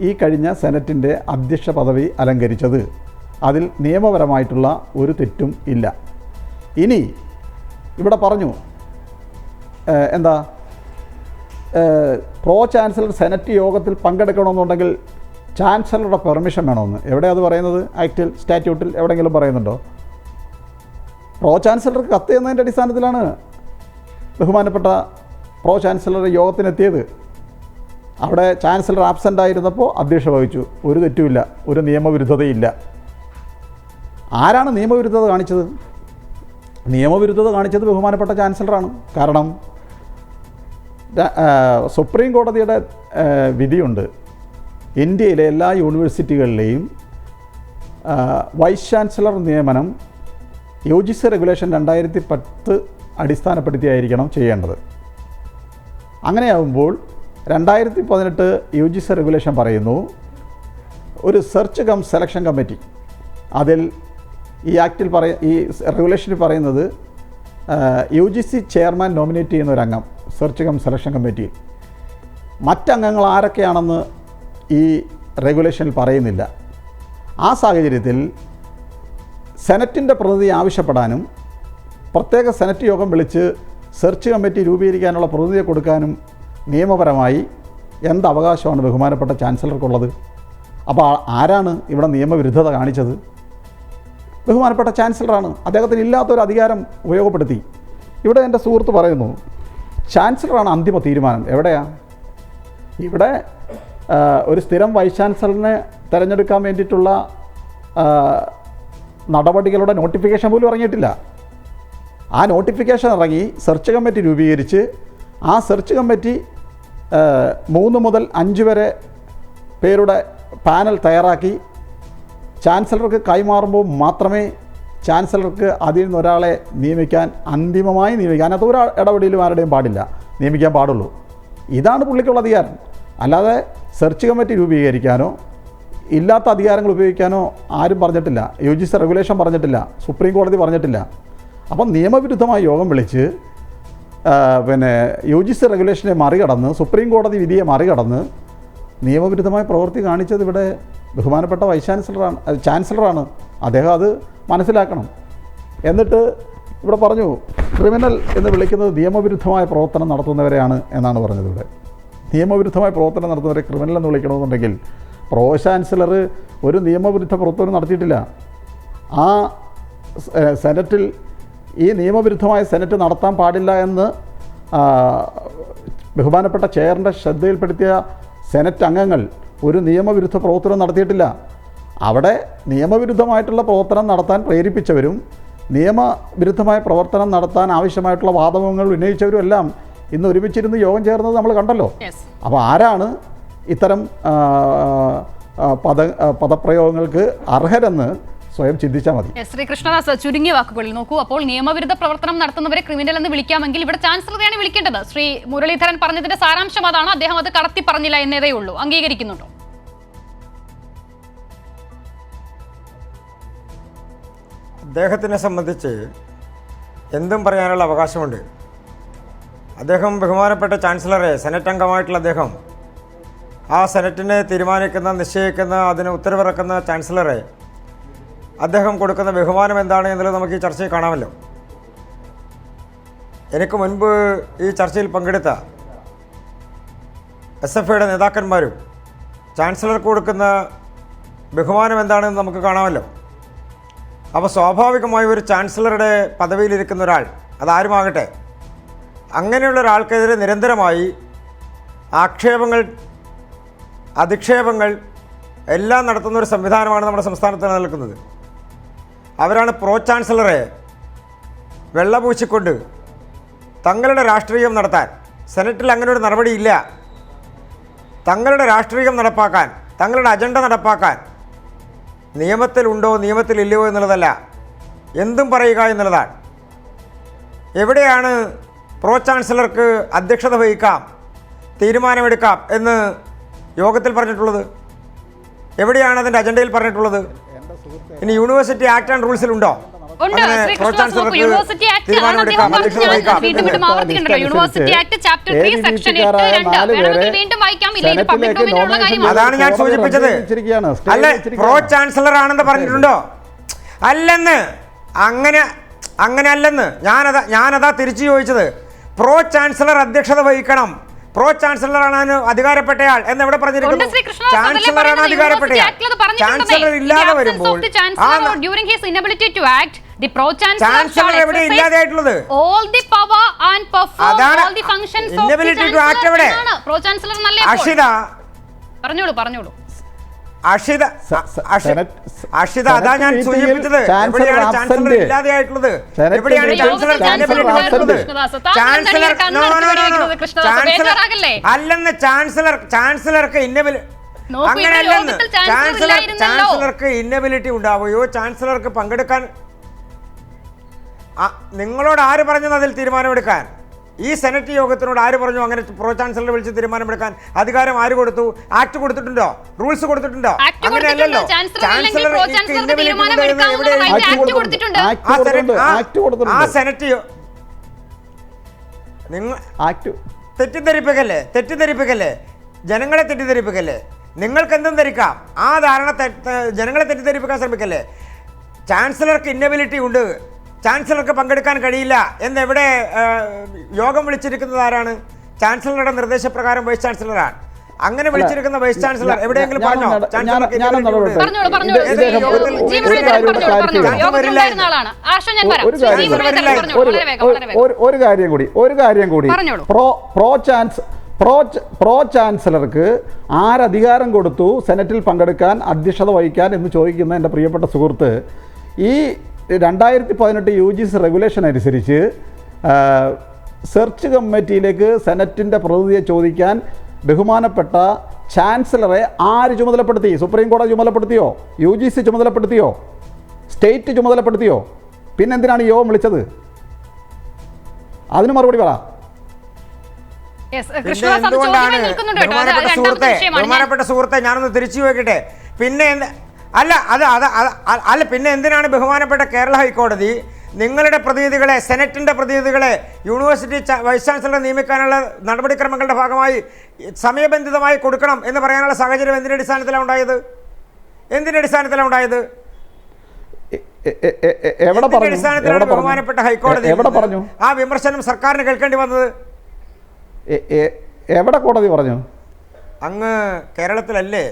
ഈ കഴിഞ്ഞ സെനറ്റിൻ്റെ അധ്യക്ഷ പദവി അലങ്കരിച്ചത്. അതിൽ നിയമപരമായിട്ടുള്ള ഒരു തെറ്റും ഇല്ല. ഇനി ഇവിടെ പറഞ്ഞു എന്താ പ്രോ ചാൻസലർ സെനറ്റ് യോഗത്തിൽ പങ്കെടുക്കണമെന്നുണ്ടെങ്കിൽ ചാൻസലറുടെ പെർമിഷൻ വേണമെന്ന്. എവിടെ അത് പറയുന്നത്? ആക്റ്റിൽ, സ്റ്റാറ്റ്യൂട്ടിൽ എവിടെയെങ്കിലും പറയുന്നുണ്ടോ? പ്രോ ചാൻസലർക്ക് കത്ത് എന്നതിൻ്റെ അടിസ്ഥാനത്തിലാണ് ബഹുമാനപ്പെട്ട പ്രോ ചാൻസലർ യോഗത്തിനെത്തിയത്. അവിടെ ചാൻസലർ ആബ്സെൻ്റ് ആയിരുന്നപ്പോൾ അധ്യക്ഷത വഹിച്ചു. ഒരു തെറ്റുമില്ല, ഒരു നിയമവിരുദ്ധതയില്ല. ആരാണ് നിയമവിരുദ്ധത കാണിച്ചത്? നിയമവിരുദ്ധത കാണിച്ചത് ബഹുമാനപ്പെട്ട ചാൻസലറാണ്. കാരണം സുപ്രീം കോടതിയുടെ വിധിയുണ്ട്. ഇന്ത്യയിലെ എല്ലാ യൂണിവേഴ്സിറ്റികളിലെയും വൈസ് ചാൻസലർ നിയമനം UGC റെഗുലേഷൻ 2010 അടിസ്ഥാനപ്പെടുത്തിയായിരിക്കണം ചെയ്യേണ്ടത്. അങ്ങനെയാകുമ്പോൾ 2018 UGC റെഗുലേഷൻ പറയുന്നു ഒരു സെർച്ച് കം സെലക്ഷൻ കമ്മിറ്റി. അതിൽ ഈ ആക്റ്റിൽ ഈ റെഗുലേഷനിൽ പറയുന്നത് UGC ചെയർമാൻ നോമിനേറ്റ് ചെയ്യുന്ന ഒരു അംഗം സെർച്ച് കം സെലക്ഷൻ കമ്മിറ്റിയിൽ. മറ്റംഗങ്ങൾ ആരൊക്കെയാണെന്ന് ഈ റെഗുലേഷനിൽ പറയുന്നില്ല. ആ സാഹചര്യത്തിൽ സെനറ്റിൻ്റെ പ്രതിനിധി ആവശ്യപ്പെടാനും പ്രത്യേക സെനറ്റ് യോഗം വിളിച്ച് സെർച്ച് കമ്മിറ്റി രൂപീകരിക്കാനുള്ള പ്രതിനിധിയെ കൊടുക്കാനും നിയമപരമായി എന്ത് അവകാശമാണ് ബഹുമാനപ്പെട്ട ചാൻസലർക്കുള്ളത്? അപ്പോൾ ആരാണ് ഇവിടെ നിയമവിരുദ്ധത കാണിച്ചത്? ബഹുമാനപ്പെട്ട ചാൻസലറാണ്. അദ്ദേഹത്തിന് ഇല്ലാത്തൊരു അധികാരം ഉപയോഗപ്പെടുത്തി. ഇവിടെ എൻ്റെ സുഹൃത്ത് പറയുന്നു ചാൻസലറാണ് അന്തിമ തീരുമാനം. എവിടെയാണ്? ഇവിടെ ഒരു സ്ഥിരം വൈസ് ചാൻസലറിനെ തിരഞ്ഞെടുക്കാൻ വേണ്ടിയിട്ടുള്ള നടപടികളുടെ നോട്ടിഫിക്കേഷൻ പോലും ഇറങ്ങിയിട്ടില്ല. ആ നോട്ടിഫിക്കേഷൻ ഇറങ്ങി സെർച്ച് കമ്മിറ്റി രൂപീകരിച്ച് ആ സെർച്ച് കമ്മിറ്റി 3 മുതൽ 5 വരെ പേരുടെ പാനൽ തയ്യാറാക്കി ചാൻസലർക്ക് കൈമാറുമ്പോൾ മാത്രമേ ചാൻസലർക്ക് അതിൽ നിന്ന് ഒരാളെ അന്തിമമായി നിയമിക്കാൻ, അതിനകത്ത് ഒരു ഇടപെടലും ആരുടെയും പാടില്ല, നിയമിക്കാൻ പാടുള്ളൂ. ഇതാണ് പുള്ളിക്കുള്ള അധികാരം. അല്ലാതെ സെർച്ച് കമ്മിറ്റി രൂപീകരിക്കാനോ ഇല്ലാത്ത അധികാരങ്ങൾ ഉപയോഗിക്കാനോ ആരും പറഞ്ഞിട്ടില്ല. UGC റെഗുലേഷൻ പറഞ്ഞിട്ടില്ല, സുപ്രീം കോടതി പറഞ്ഞിട്ടില്ല. അപ്പം നിയമവിരുദ്ധമായ യോഗം വിളിച്ച് UGC റെഗുലേഷനെ മറികടന്ന് സുപ്രീം കോടതി വിധിയെ മറികടന്ന് നിയമവിരുദ്ധമായ പ്രവൃത്തി കാണിച്ചത് ഇവിടെ ബഹുമാനപ്പെട്ട വൈസ് ചാൻസലറാണ്. അദ്ദേഹം അത് മനസ്സിലാക്കണം. എന്നിട്ട് ഇവിടെ പറഞ്ഞു ക്രിമിനൽ എന്ന് വിളിക്കുന്നത് നിയമവിരുദ്ധമായ പ്രവർത്തനം നടത്തുന്നവരെയാണ് എന്നാണ് പറഞ്ഞത്. ഇവിടെ നിയമവിരുദ്ധമായ പ്രവർത്തനം നടത്തുന്നവരെ ക്രിമിനൽ എന്ന് വിളിക്കണമെന്നുണ്ടെങ്കിൽ പ്രോ ചാൻസലർ ഒരു നിയമവിരുദ്ധ പ്രവർത്തനം നടത്തിയിട്ടില്ല. ആ സെനറ്റിൽ ഈ നിയമവിരുദ്ധമായ സെനറ്റ് നടത്താൻ പാടില്ല എന്ന് ബഹുമാനപ്പെട്ട ചെയറിൻ്റെ ശ്രദ്ധയിൽപ്പെടുത്തിയ സെനറ്റ് അംഗങ്ങൾ ഒരു നിയമവിരുദ്ധ പ്രവർത്തനം നടത്തിയിട്ടില്ല. അവിടെ നിയമവിരുദ്ധമായിട്ടുള്ള പ്രവർത്തനം നടത്താൻ പ്രേരിപ്പിച്ചവരും നിയമവിരുദ്ധമായ പ്രവർത്തനം നടത്താൻ ആവശ്യമായിട്ടുള്ള വാദങ്ങൾ ഉന്നയിച്ചവരും എല്ലാം ഇന്ന് ഒരുമിച്ചിരുന്ന് യോഗം ചേർന്നത് നമ്മൾ കണ്ടല്ലോ. അപ്പോൾ ആരാണ് ഇത്തരം പദപ്രയോഗങ്ങൾക്ക് അർഹരെന്ന് സ്വയം ചിന്തിച്ചാൽ മതി. ശ്രീ കൃഷ്ണദാസ്, ചുരുങ്ങിയ വാക്കുകളിൽ നോക്കൂ. അപ്പോൾ നിയമവിരുദ്ധ പ്രവർത്തനം നടത്തുന്നവരെ ക്രിമിനൽ എന്ന് വിളിക്കാമെങ്കിൽ ഇവിടെ ചാൻസലറെയാണ് വിളിക്കേണ്ടത്. ശ്രീ മുരളീധരൻ പറഞ്ഞതിന്റെ സാരാംശം അതാണ്. അദ്ദേഹം അത് കടത്തി പറഞ്ഞില്ല എന്നതേ ഉള്ളൂ. അംഗീകരിക്കുന്നുണ്ടോ? അദ്ദേഹത്തിനെ സംബന്ധിച്ച് എന്തും പറയാനുള്ള അവകാശമുണ്ട്. അദ്ദേഹം ബഹുമാനപ്പെട്ട ചാൻസലറെ, സെനറ്റ് അംഗമായിട്ടുള്ള അദ്ദേഹം, ആ സെനറ്റിനെ തീരുമാനിക്കുന്ന, നിശ്ചയിക്കുന്ന, അതിന് ഉത്തരവിറക്കുന്ന ചാൻസലറെ അദ്ദേഹം കൊടുക്കുന്ന ബഹുമാനം എന്താണ് എന്നുള്ളത് നമുക്ക് ഈ ചർച്ചയിൽ കാണാമല്ലോ. എനിക്ക് മുൻപ് ഈ ചർച്ചയിൽ പങ്കെടുത്ത SFIയുടെ നേതാക്കന്മാരും ചാൻസലർക്ക് കൊടുക്കുന്ന ബഹുമാനം എന്താണെന്ന് നമുക്ക് കാണാമല്ലോ. അപ്പോൾ സ്വാഭാവികമായി ഒരു ചാൻസലറുടെ പദവിയിലിരിക്കുന്ന ഒരാൾ, അതാരുമാകട്ടെ, അങ്ങനെയുള്ള ഒരാൾക്കെതിരെ നിരന്തരമായി ആക്ഷേപങ്ങൾ, അധിക്ഷേപങ്ങൾ എല്ലാം നടത്തുന്ന ഒരു സംവിധാനമാണ് നമ്മുടെ സംസ്ഥാനത്ത് നിലനിൽക്കുന്നത്. അവരാണ് പ്രോ ചാൻസലറെ വെള്ളപൂശിക്കൊണ്ട് തങ്ങളുടെ രാഷ്ട്രീയം നടത്താൻ സെനറ്റിൽ അങ്ങനെ ഒരു നടപടിയില്ല. തങ്ങളുടെ രാഷ്ട്രീയം നടപ്പാക്കാൻ, തങ്ങളുടെ അജണ്ട നടപ്പാക്കാൻ നിയമത്തിലുണ്ടോ നിയമത്തിലില്ലയോ എന്നുള്ളതല്ല, എന്തും പറയുക എന്നുള്ളതാണ്. എവിടെയാണ് പ്രോ ചാൻസലർക്ക് അധ്യക്ഷത വഹിക്കാം, തീരുമാനമെടുക്കാം എന്ന് യോഗത്തിൽ പറഞ്ഞിട്ടുള്ളത്? എവിടെയാണ് അതിൻ്റെ അജണ്ടയിൽ പറഞ്ഞിട്ടുള്ളത്? ഇനി യൂണിവേഴ്സിറ്റി ആക്ട് ആൻഡ് റൂൾസിലുണ്ടോ ഉണ്ട്. ശ്രീ കൃഷ്ണദാസ് നോക്കൂ, യൂണിവേഴ്സിറ്റി ആക്ട് ആണ് അദ്ദേഹം വീണ്ടും വീണ്ടും ആവർത്തിക്കണ്ടല്ലോ. യൂണിവേഴ്സിറ്റി ആക്ട് ചാപ്റ്റർ 3 സെക്ഷൻ 8(2) വേണമെങ്കിൽ വീണ്ടും വായിക്കാം. ഇല്ല, ഇത് പബ്ലിക് ഡൊമൈനിലുള്ള കാര്യമാണ്. അതാണ് ഞാൻ സൂചിപ്പിച്ചത്. അല്ല, പ്രോ ചാൻസലർ ആണെന്ന് പറഞ്ഞിട്ടുണ്ടോ? അല്ലെന്ന്, അങ്ങനെ അല്ലെന്ന് ഞാനതാ തിരിച്ചു ചോദിച്ചത്. പ്രോ ചാൻസലർ അധ്യക്ഷത വഹിക്കണം, പ്രോ ചാൻസലറാണ് അധികാരപ്പെട്ടയാൾ എന്ന് എവിടെ പറഞ്ഞിരിക്കുന്നു? ചാൻസലറാണ് അധികാരപ്പെട്ടയാൾ. ചാൻസലർ ഇല്ലാതെ വരുമ്പോൾ ചാൻസലർ എവിടെ ഇല്ലാതെയായിട്ടുള്ളത്? അതാണ് ഇന്നബിലിറ്റി ടു ആക്ട്. എവിടെ അക്ഷിത അതാ ഞാൻ സൂചിപ്പിച്ചത്. എവിടെയാണ് ചാൻസലർ ഇല്ലാതെയായിട്ടുള്ളത്? എവിടെയാണ് ചാൻസലർ അല്ലെന്ന് ചാൻസലർക്ക് അങ്ങനെയല്ലെന്ന്. ചാൻസലർക്ക് ഇന്നബിലിറ്റി ഉണ്ടാവുകയോ ചാൻസലർക്ക് പങ്കെടുക്കാൻ നിങ്ങളോട് ആര് പറഞ്ഞത് അതിൽ തീരുമാനമെടുക്കാൻ? ഈ സെനറ്റ് യോഗത്തിനോട് ആര് പറഞ്ഞു അങ്ങനെ പ്രോ ചാൻസലറെ വിളിച്ച് തീരുമാനമെടുക്കാൻ അധികാരം ആര് കൊടുത്തു? ആക്ട് കൊടുത്തിട്ടുണ്ടോ? റൂൾസ് കൊടുത്തിട്ടുണ്ടോ? അങ്ങനെയല്ലല്ലോ. ആ സെനറ്റ് നിങ്ങൾ തെറ്റിദ്ധരിപ്പിക്കല്ലേ, ജനങ്ങളെ തെറ്റിദ്ധരിപ്പിക്കല്ലേ. നിങ്ങൾക്ക് എന്തും ധരിക്കാം. ആ ധാരണ ജനങ്ങളെ തെറ്റിദ്ധരിപ്പിക്കാൻ ശ്രമിക്കല്ലേ. ചാൻസലർക്ക് ഇന്നബിലിറ്റി ഉണ്ട്, ചാൻസലർക്ക് പങ്കെടുക്കാൻ കഴിയില്ല എന്നെവിടെ യോഗം വിളിച്ചിരിക്കുന്നത് ആരാണ്? ചാൻസലറുടെ നിർദ്ദേശപ്രകാരം വൈസ് ചാൻസലറാണ്. അങ്ങനെ വിളിച്ചിരിക്കുന്ന വൈസ് ചാൻസലർ എവിടെയെങ്കിലും പറഞ്ഞോ? ഒരു കാര്യം കൂടി പ്രോ ചാൻസലർക്ക് ആരധികാരം കൊടുത്തു സെനറ്റിൽ പങ്കെടുക്കാൻ, അധ്യക്ഷത വഹിക്കാൻ എന്ന് ചോദിക്കുന്ന എൻ്റെ പ്രിയപ്പെട്ട സുഹൃത്ത്, ഈ 2018 UGC റെഗുലേഷൻ അനുസരിച്ച് സെർച്ച് കമ്മിറ്റിയിലേക്ക് സെനറ്റിൻ്റെ പ്രതിനിധിയെ ചോദിക്കാൻ ബഹുമാനപ്പെട്ട ചാൻസലറെ ആര് ചുമതലപ്പെടുത്തി? സുപ്രീം കോടതി ചുമതലപ്പെടുത്തിയോ? UGC ചുമതലപ്പെടുത്തിയോ? സ്റ്റേറ്റ് ചുമതലപ്പെടുത്തിയോ? പിന്നെന്തിനാണ് ഈ യോഗം വിളിച്ചത്? അതിന് മറുപടി പറ. ബഹുമാനപ്പെട്ട സുഹൃത്തെ, ഞാനൊന്ന് തിരിച്ചു ചോദിക്കട്ടെ. പിന്നെ എന്തിനാണ് ബഹുമാനപ്പെട്ട കേരള ഹൈക്കോടതി നിങ്ങളുടെ പ്രതിനിധികളെ, സെനറ്റിൻ്റെ പ്രതിനിധികളെ യൂണിവേഴ്സിറ്റി വൈസ് ചാൻസലറെ നിയമിക്കാനുള്ള നടപടിക്രമങ്ങളുടെ ഭാഗമായി സമയബന്ധിതമായി കൊടുക്കണം എന്ന് പറയാനുള്ള സാഹചര്യം എന്തിൻ്റെ അടിസ്ഥാനത്തിലാണ് ഉണ്ടായത്? ബഹുമാനപ്പെട്ട ഹൈക്കോടതി ആ വിമർശനം സർക്കാരിന് കേൾക്കേണ്ടി വന്നത് എവിടെ കോടതി പറഞ്ഞു? അങ്ങ് കേരളത്തിലല്ലേ?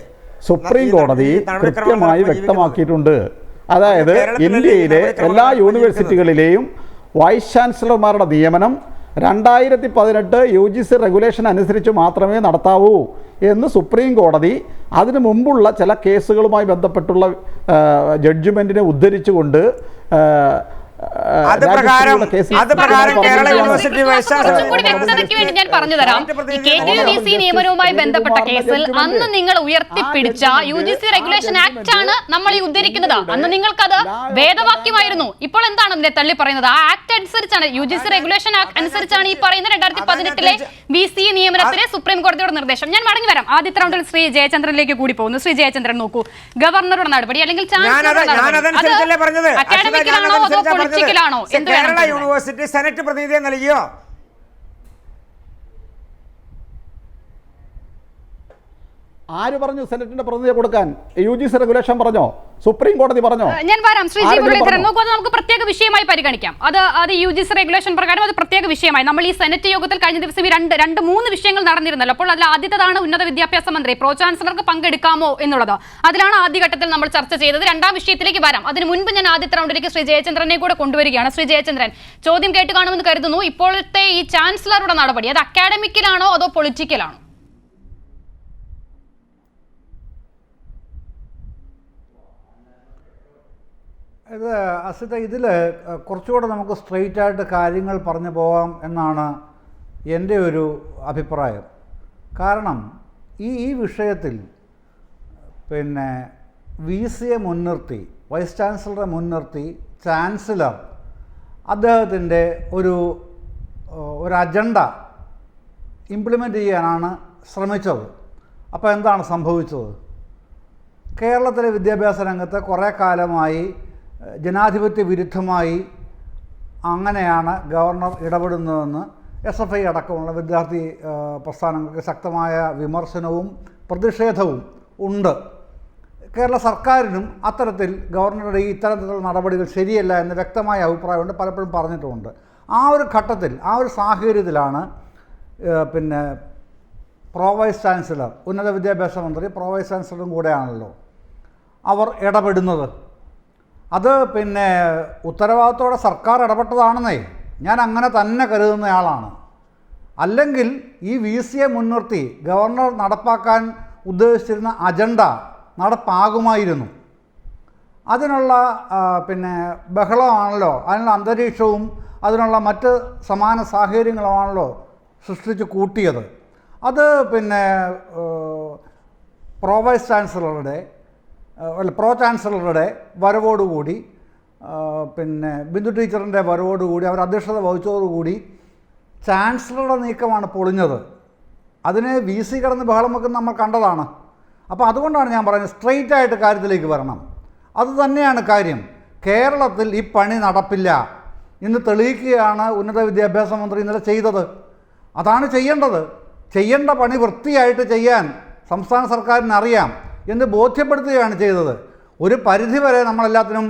സുപ്രീം കോടതി കൃത്യമായി വ്യക്തമാക്കിയിട്ടുണ്ട്. അതായത് ഇന്ത്യയിലെ എല്ലാ യൂണിവേഴ്സിറ്റികളിലെയും വൈസ് ചാൻസലർമാരുടെ നിയമനം 2018 UGC റെഗുലേഷൻ അനുസരിച്ച് മാത്രമേ നടത്താവൂ എന്ന് സുപ്രീം കോടതി അതിനു മുമ്പുള്ള ചില കേസുകളുമായി ബന്ധപ്പെട്ടുള്ള ജഡ്ജ്മെൻറ്റിനെ ഉദ്ധരിച്ചുകൊണ്ട് ഞാൻ പറഞ്ഞു തരാം. ഈ KTUVC നിയമനവുമായി ബന്ധപ്പെട്ട കേസിൽ അന്ന് നിങ്ങൾ ഉയർത്തിപ്പിടിച്ച UGC റെഗുലേഷൻ ആക്ട് ആണ് നമ്മൾ ഈ ഉദ്ധരിക്കുന്നത്. അന്ന് നിങ്ങൾക്കത് വേദവാക്യമായിരുന്നു. ഇപ്പോൾ എന്താണ് അതിനെ തള്ളി പറയുന്നത്? ആ ആക്ട് അനുസരിച്ചാണ്, UGC റെഗുലേഷൻ ആക്ട് അനുസരിച്ചാണ് ഈ പറയുന്ന 2018 VC നിയമനത്തിലെ സുപ്രീം കോടതിയുടെ നിർദ്ദേശം. ഞാൻ മടങ്ങി വരാം. ആദ്യത്തെ റൗണ്ടിൽ ശ്രീ ജയചന്ദ്രനിലേക്ക് കൂടി പോകുന്നു. ശ്രീ ജയചന്ദ്രൻ, നോക്കൂ, ഗവർണറുടെ നടപടി അല്ലെങ്കിൽ ചാൻസലറുടെ അക്കാഡമിക്കിലാണോ അതോ പൊളിറ്റിക്കലാണോ? കേരള യൂണിവേഴ്സിറ്റി സെനറ്റ് പ്രതിനിധിയെ നൽകിയോ? ആര് പറഞ്ഞു സെനറ്റിന്റെ പ്രതിനിധിയെ കൊടുക്കാൻ? UGC റെഗുലേഷൻ പറഞ്ഞോ? സുപ്രീം കോടതി പറഞ്ഞോ? ഞാൻ വരാം. ശ്രീ ജി മുരളീധരൻ, നോക്കൂ, അത് നമുക്ക് പ്രത്യേക വിഷയമായി പരിഗണിക്കാം. അത് UGC റെഗുലേഷൻ പ്രകാരം അത് പ്രത്യേക വിഷയമായി. നമ്മൾ ഈ സെനറ്റ് യോഗത്തിൽ കഴിഞ്ഞ ദിവസം ഈ രണ്ട് മൂന്ന് വിഷയങ്ങൾ നടന്നിരുന്നല്ലോ. അപ്പോൾ അതിൽ ആദ്യത്തേതാണ് ഉന്നത വിദ്യാഭ്യാസ മന്ത്രി പ്രോ ചാൻസലർക്ക് പങ്കെടുക്കാമോ എന്നുള്ളത്. അതിലാണ് ആദ്യഘട്ടത്തിൽ നമ്മൾ ചർച്ച ചെയ്തത്. രണ്ടാം വിഷയത്തിലേക്ക് വരാം. അതിന് മുൻപ് ഞാൻ ആദ്യത്തെ റൗണ്ടിലേക്ക് ശ്രീ ജയചന്ദ്രനെ കൂടെ കൊണ്ടുവരികയാണ്. ശ്രീ ജയചന്ദ്രൻ, ചോദ്യം കേട്ട് കാണുമെന്ന് കരുതുന്നു. ഇപ്പോഴത്തെ ഈ ചാൻസലറുടെ നടപടി അത് അക്കാഡമിക്കിലാണോ അതോ പൊളിറ്റിക്കലാണോ? ഇത് അസിത, ഇതിൽ കുറച്ചുകൂടെ നമുക്ക് സ്ട്രെയിറ്റ് ആയിട്ട് കാര്യങ്ങൾ പറഞ്ഞു പോകാം എന്നാണ് എൻ്റെ ഒരു അഭിപ്രായം. കാരണം ഈ വിഷയത്തിൽ പിന്നെ VC-യെ മുൻനിർത്തി, വൈസ് ചാൻസലറെ മുൻനിർത്തി ചാൻസലർ അദ്ദേഹത്തിൻ്റെ ഒരു അജണ്ട ഇംപ്ലിമെൻ്റ് ചെയ്യാനാണ് ശ്രമിച്ചത്. അപ്പോൾ എന്താണ് സംഭവിച്ചത്? കേരളത്തിലെ വിദ്യാഭ്യാസ രംഗത്ത് കുറേ കാലമായി ജനാധിപത്യ വിരുദ്ധമായി അങ്ങനെയാണ് ഗവർണർ ഇടപെടുന്നതെന്ന് SFI അടക്കമുള്ള വിദ്യാർത്ഥി പ്രസ്ഥാനങ്ങൾക്ക് ശക്തമായ വിമർശനവും പ്രതിഷേധവും ഉണ്ട്. കേരള സർക്കാരിനും അത്തരത്തിൽ ഗവർണറുടെ ഇത്തരത്തിലുള്ള നടപടികൾ ശരിയല്ല എന്ന് വ്യക്തമായ അഭിപ്രായമുണ്ട്, പലപ്പോഴും പറഞ്ഞിട്ടുമുണ്ട്. ആ ഒരു ഘട്ടത്തിൽ, ആ ഒരു സാഹചര്യത്തിലാണ് പിന്നെ വൈസ് ചാൻസലർ, ഉന്നത വിദ്യാഭ്യാസ മന്ത്രി വൈസ് ചാൻസലറും കൂടെയാണല്ലോ അവർ ഇടപെടുന്നത്. അത് പിന്നെ ഉത്തരവാദിത്തോടെ സർക്കാർ ഇടപെട്ടതാണെന്നേ ഞാൻ അങ്ങനെ തന്നെ കരുതുന്നയാളാണ്. അല്ലെങ്കിൽ ഈ VC-യെ മുൻനിർത്തി ഗവർണർ നടപ്പാക്കാൻ ഉദ്ദേശിച്ചിരുന്ന അജണ്ട നടപ്പാകുമായിരുന്നു. അതിനുള്ള പിന്നെ ബഹളമാണല്ലോ, അതിനുള്ള അന്തരീക്ഷവും അതിനുള്ള മറ്റ് സമാന സാഹചര്യങ്ങളുമാണല്ലോ സൃഷ്ടിച്ച് കൂട്ടിയത്. അത് പിന്നെ വൈസ് ചാൻസലറുടെ ചാൻസലറുടെ വരവോടുകൂടി, പിന്നെ ബിന്ദു ടീച്ചറിൻ്റെ വരവോടുകൂടി, അവർ അധ്യക്ഷത വഹിച്ചതോടുകൂടി ചാൻസലറുടെ നീക്കമാണ് പൊളിഞ്ഞത്. അതിന് VC കിടന്ന് ബഹളം വെക്കുന്ന നമ്മൾ കണ്ടതാണ്. അപ്പോൾ അതുകൊണ്ടാണ് ഞാൻ പറയുന്നത് സ്ട്രെയിറ്റ് ആയിട്ട് കാര്യത്തിലേക്ക് വരണം. അതുതന്നെയാണ് കാര്യം. കേരളത്തിൽ ഈ പണി നടപ്പില്ല എന്ന് തെളിയിക്കുകയാണ് ഉന്നത വിദ്യാഭ്യാസ മന്ത്രി ഇന്നലെ ചെയ്തത്. അതാണ് ചെയ്യേണ്ടത്. ചെയ്യേണ്ട പണി വൃത്തിയായിട്ട് ചെയ്യാൻ സംസ്ഥാന സർക്കാരിന് അറിയാം എന്ന് ബോധ്യപ്പെടുത്തുകയാണ് ചെയ്തത്. ഒരു പരിധിവരെ നമ്മളെല്ലാത്തിനും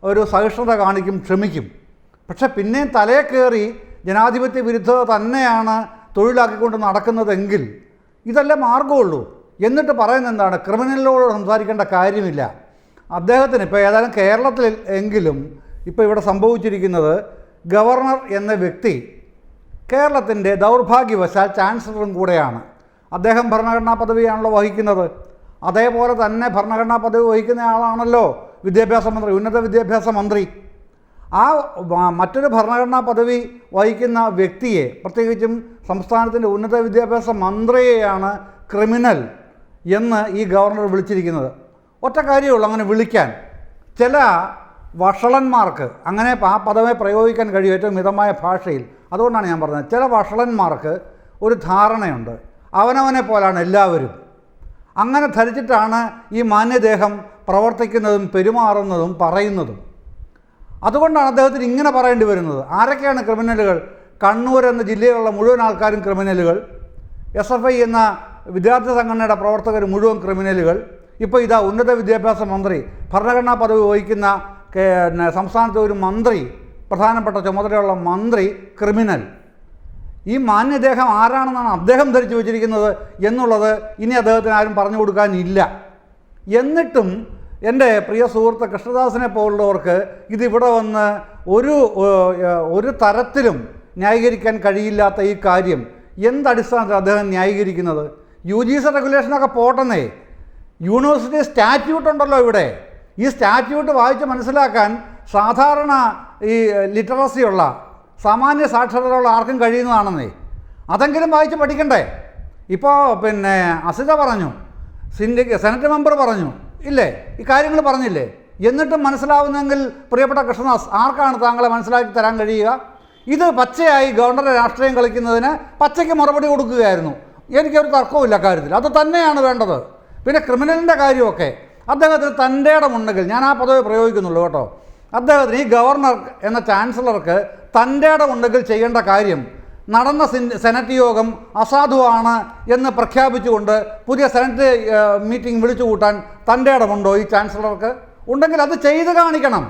ഒരു സഹിഷ്ണുത കാണിക്കും, ക്ഷമിക്കും. പക്ഷെ പിന്നെയും തലയെ കയറി ജനാധിപത്യ വിരുദ്ധത തന്നെയാണ് തൊഴിലാക്കിക്കൊണ്ട് നടക്കുന്നതെങ്കിൽ ഇതല്ലേ മാർഗമുള്ളൂ. എന്നിട്ട് പറയുന്നത് എന്താണ്? ക്രിമിനലിനോട് സംസാരിക്കേണ്ട കാര്യമില്ല. അദ്ദേഹത്തിന് ഇപ്പോൾ ഏതായാലും കേരളത്തിൽ എങ്കിലും ഇപ്പോൾ ഇവിടെ സംഭവിച്ചിരിക്കുന്നത്, ഗവർണർ എന്ന വ്യക്തി കേരളത്തിൻ്റെ ദൗർഭാഗ്യവശാൽ ചാൻസലറും കൂടെയാണ്. അദ്ദേഹം ഭരണഘടനാ പദവിയാണല്ലോ വഹിക്കുന്നത്. അതേപോലെ തന്നെ ഭരണഘടനാ പദവി വഹിക്കുന്ന ആളാണല്ലോ വിദ്യാഭ്യാസ മന്ത്രി, ഉന്നത വിദ്യാഭ്യാസ മന്ത്രി. ആ മറ്റൊരു ഭരണഘടനാ പദവി വഹിക്കുന്ന വ്യക്തിയെ, പ്രത്യേകിച്ചും സംസ്ഥാനത്തിൻ്റെ ഉന്നത വിദ്യാഭ്യാസ മന്ത്രിയെയാണ് ക്രിമിനൽ എന്ന് ഈ ഗവർണർ വിളിച്ചിരിക്കുന്നത്. ഒറ്റ കാര്യമുള്ളൂ അങ്ങനെ വിളിക്കാൻ. ചില വഷളന്മാർക്ക് അങ്ങനെ ആ പദവി പ്രയോഗിക്കാൻ കഴിയും ഏറ്റവും മിതമായ ഭാഷയിൽ. അതുകൊണ്ടാണ് ഞാൻ പറഞ്ഞത്, ചില വഷളന്മാർക്ക് ഒരു ധാരണയുണ്ട്, അവനവനെ പോലാണ് എല്ലാവരും. അങ്ങനെ ധരിച്ചിട്ടാണ് ഈ മാന്യദേഹം പ്രവർത്തിക്കുന്നതും പെരുമാറുന്നതും പറയുന്നതും. അതുകൊണ്ടാണ് അദ്ദേഹത്തിന് ഇങ്ങനെ പറയേണ്ടി വരുന്നത്. ആരൊക്കെയാണ് ക്രിമിനലുകൾ? കണ്ണൂർ എന്ന ജില്ലയിലുള്ള മുഴുവൻ ആൾക്കാരും ക്രിമിനലുകൾ, SFI എന്ന വിദ്യാർത്ഥി സംഘടനയുടെ പ്രവർത്തകർ മുഴുവൻ ക്രിമിനലുകൾ. ഇപ്പോൾ ഇതാ ഉന്നത വിദ്യാഭ്യാസ മന്ത്രി, ഭരണഘടനാ പദവി വഹിക്കുന്ന സംസ്ഥാനത്തെ ഒരു മന്ത്രി, പ്രധാനപ്പെട്ട ചുമതലയുള്ള മന്ത്രി ക്രിമിനൽ. ഈ മാന്യദേഹം ആരാണെന്നാണ് അദ്ദേഹം ധരിച്ചു വച്ചിരിക്കുന്നത് എന്നുള്ളത് ഇനി അദ്ദേഹത്തിന് ആരും പറഞ്ഞു കൊടുക്കാനില്ല. എന്നിട്ടും എൻ്റെ പ്രിയ സുഹൃത്ത് കൃഷ്ണദാസിനെ പോലുള്ളവർക്ക് ഇതിവിടെ വന്ന് ഒരു തരത്തിലും ന്യായീകരിക്കാൻ കഴിയില്ലാത്ത ഈ കാര്യം എന്തടിസ്ഥാനത്തിൽ അദ്ദേഹം ന്യായീകരിക്കുന്നത്? UGC റെഗുലേഷനൊക്കെ പോട്ടെന്നേ, യൂണിവേഴ്സിറ്റി സ്റ്റാറ്റ്യൂട്ട് ഉണ്ടല്ലോ ഇവിടെ. ഈ സ്റ്റാറ്റ്യൂട്ട് വായിച്ച് മനസ്സിലാക്കാൻ സാധാരണ ഈ ലിറ്ററസിയുള്ള സാമാന്യ സാക്ഷരതയുള്ള ആർക്കും കഴിയുന്നതാണെന്നേ. അതെങ്കിലും വായിച്ച് പഠിക്കണ്ടേ? ഇപ്പോൾ പിന്നെ അസിത പറഞ്ഞു, സെനറ്റ് മെമ്പർ പറഞ്ഞു, ഇല്ലേ? ഈ കാര്യങ്ങൾ പറഞ്ഞില്ലേ? എന്നിട്ടും മനസ്സിലാവുന്നെങ്കിൽ പ്രിയപ്പെട്ട കൃഷ്ണദാസ്, ആർക്കാണ് താങ്കളെ മനസ്സിലാക്കി തരാൻ കഴിയുക? ഇത് പച്ചയായി ഗവർണറെ രാഷ്ട്രീയം കളിക്കുന്നതിന് പച്ചയ്ക്ക് മറുപടി കൊടുക്കുകയായിരുന്നു. എനിക്കൊരു തർക്കവുമില്ല കാര്യത്തിൽ, അത് തന്നെയാണ് വേണ്ടത്. പിന്നെ ക്രിമിനലിൻ്റെ കാര്യമൊക്കെ അദ്ദേഹത്തിന് തൻ്റെ ഇടമുണ്ടെങ്കിൽ, ഞാൻ ആ പദവി പ്രയോഗിക്കുന്നുള്ളൂ കേട്ടോ, അദ്ദേഹത്തിന് ഈ ഗവർണർ എന്ന ചാൻസലർക്ക് തൻ്റെ ഇടമുണ്ടെങ്കിൽ ചെയ്യേണ്ട കാര്യം, നടന്ന സെനറ്റ് യോഗം അസാധുവാണ് എന്ന് പ്രഖ്യാപിച്ചുകൊണ്ട് പുതിയ സെനറ്റ് മീറ്റിംഗ് വിളിച്ചു കൂട്ടാൻ തൻ്റെ ഇടമുണ്ടോ ഈ ചാൻസലർക്ക്? ഉണ്ടെങ്കിൽ അത് ചെയ്ത് കാണിക്കണം.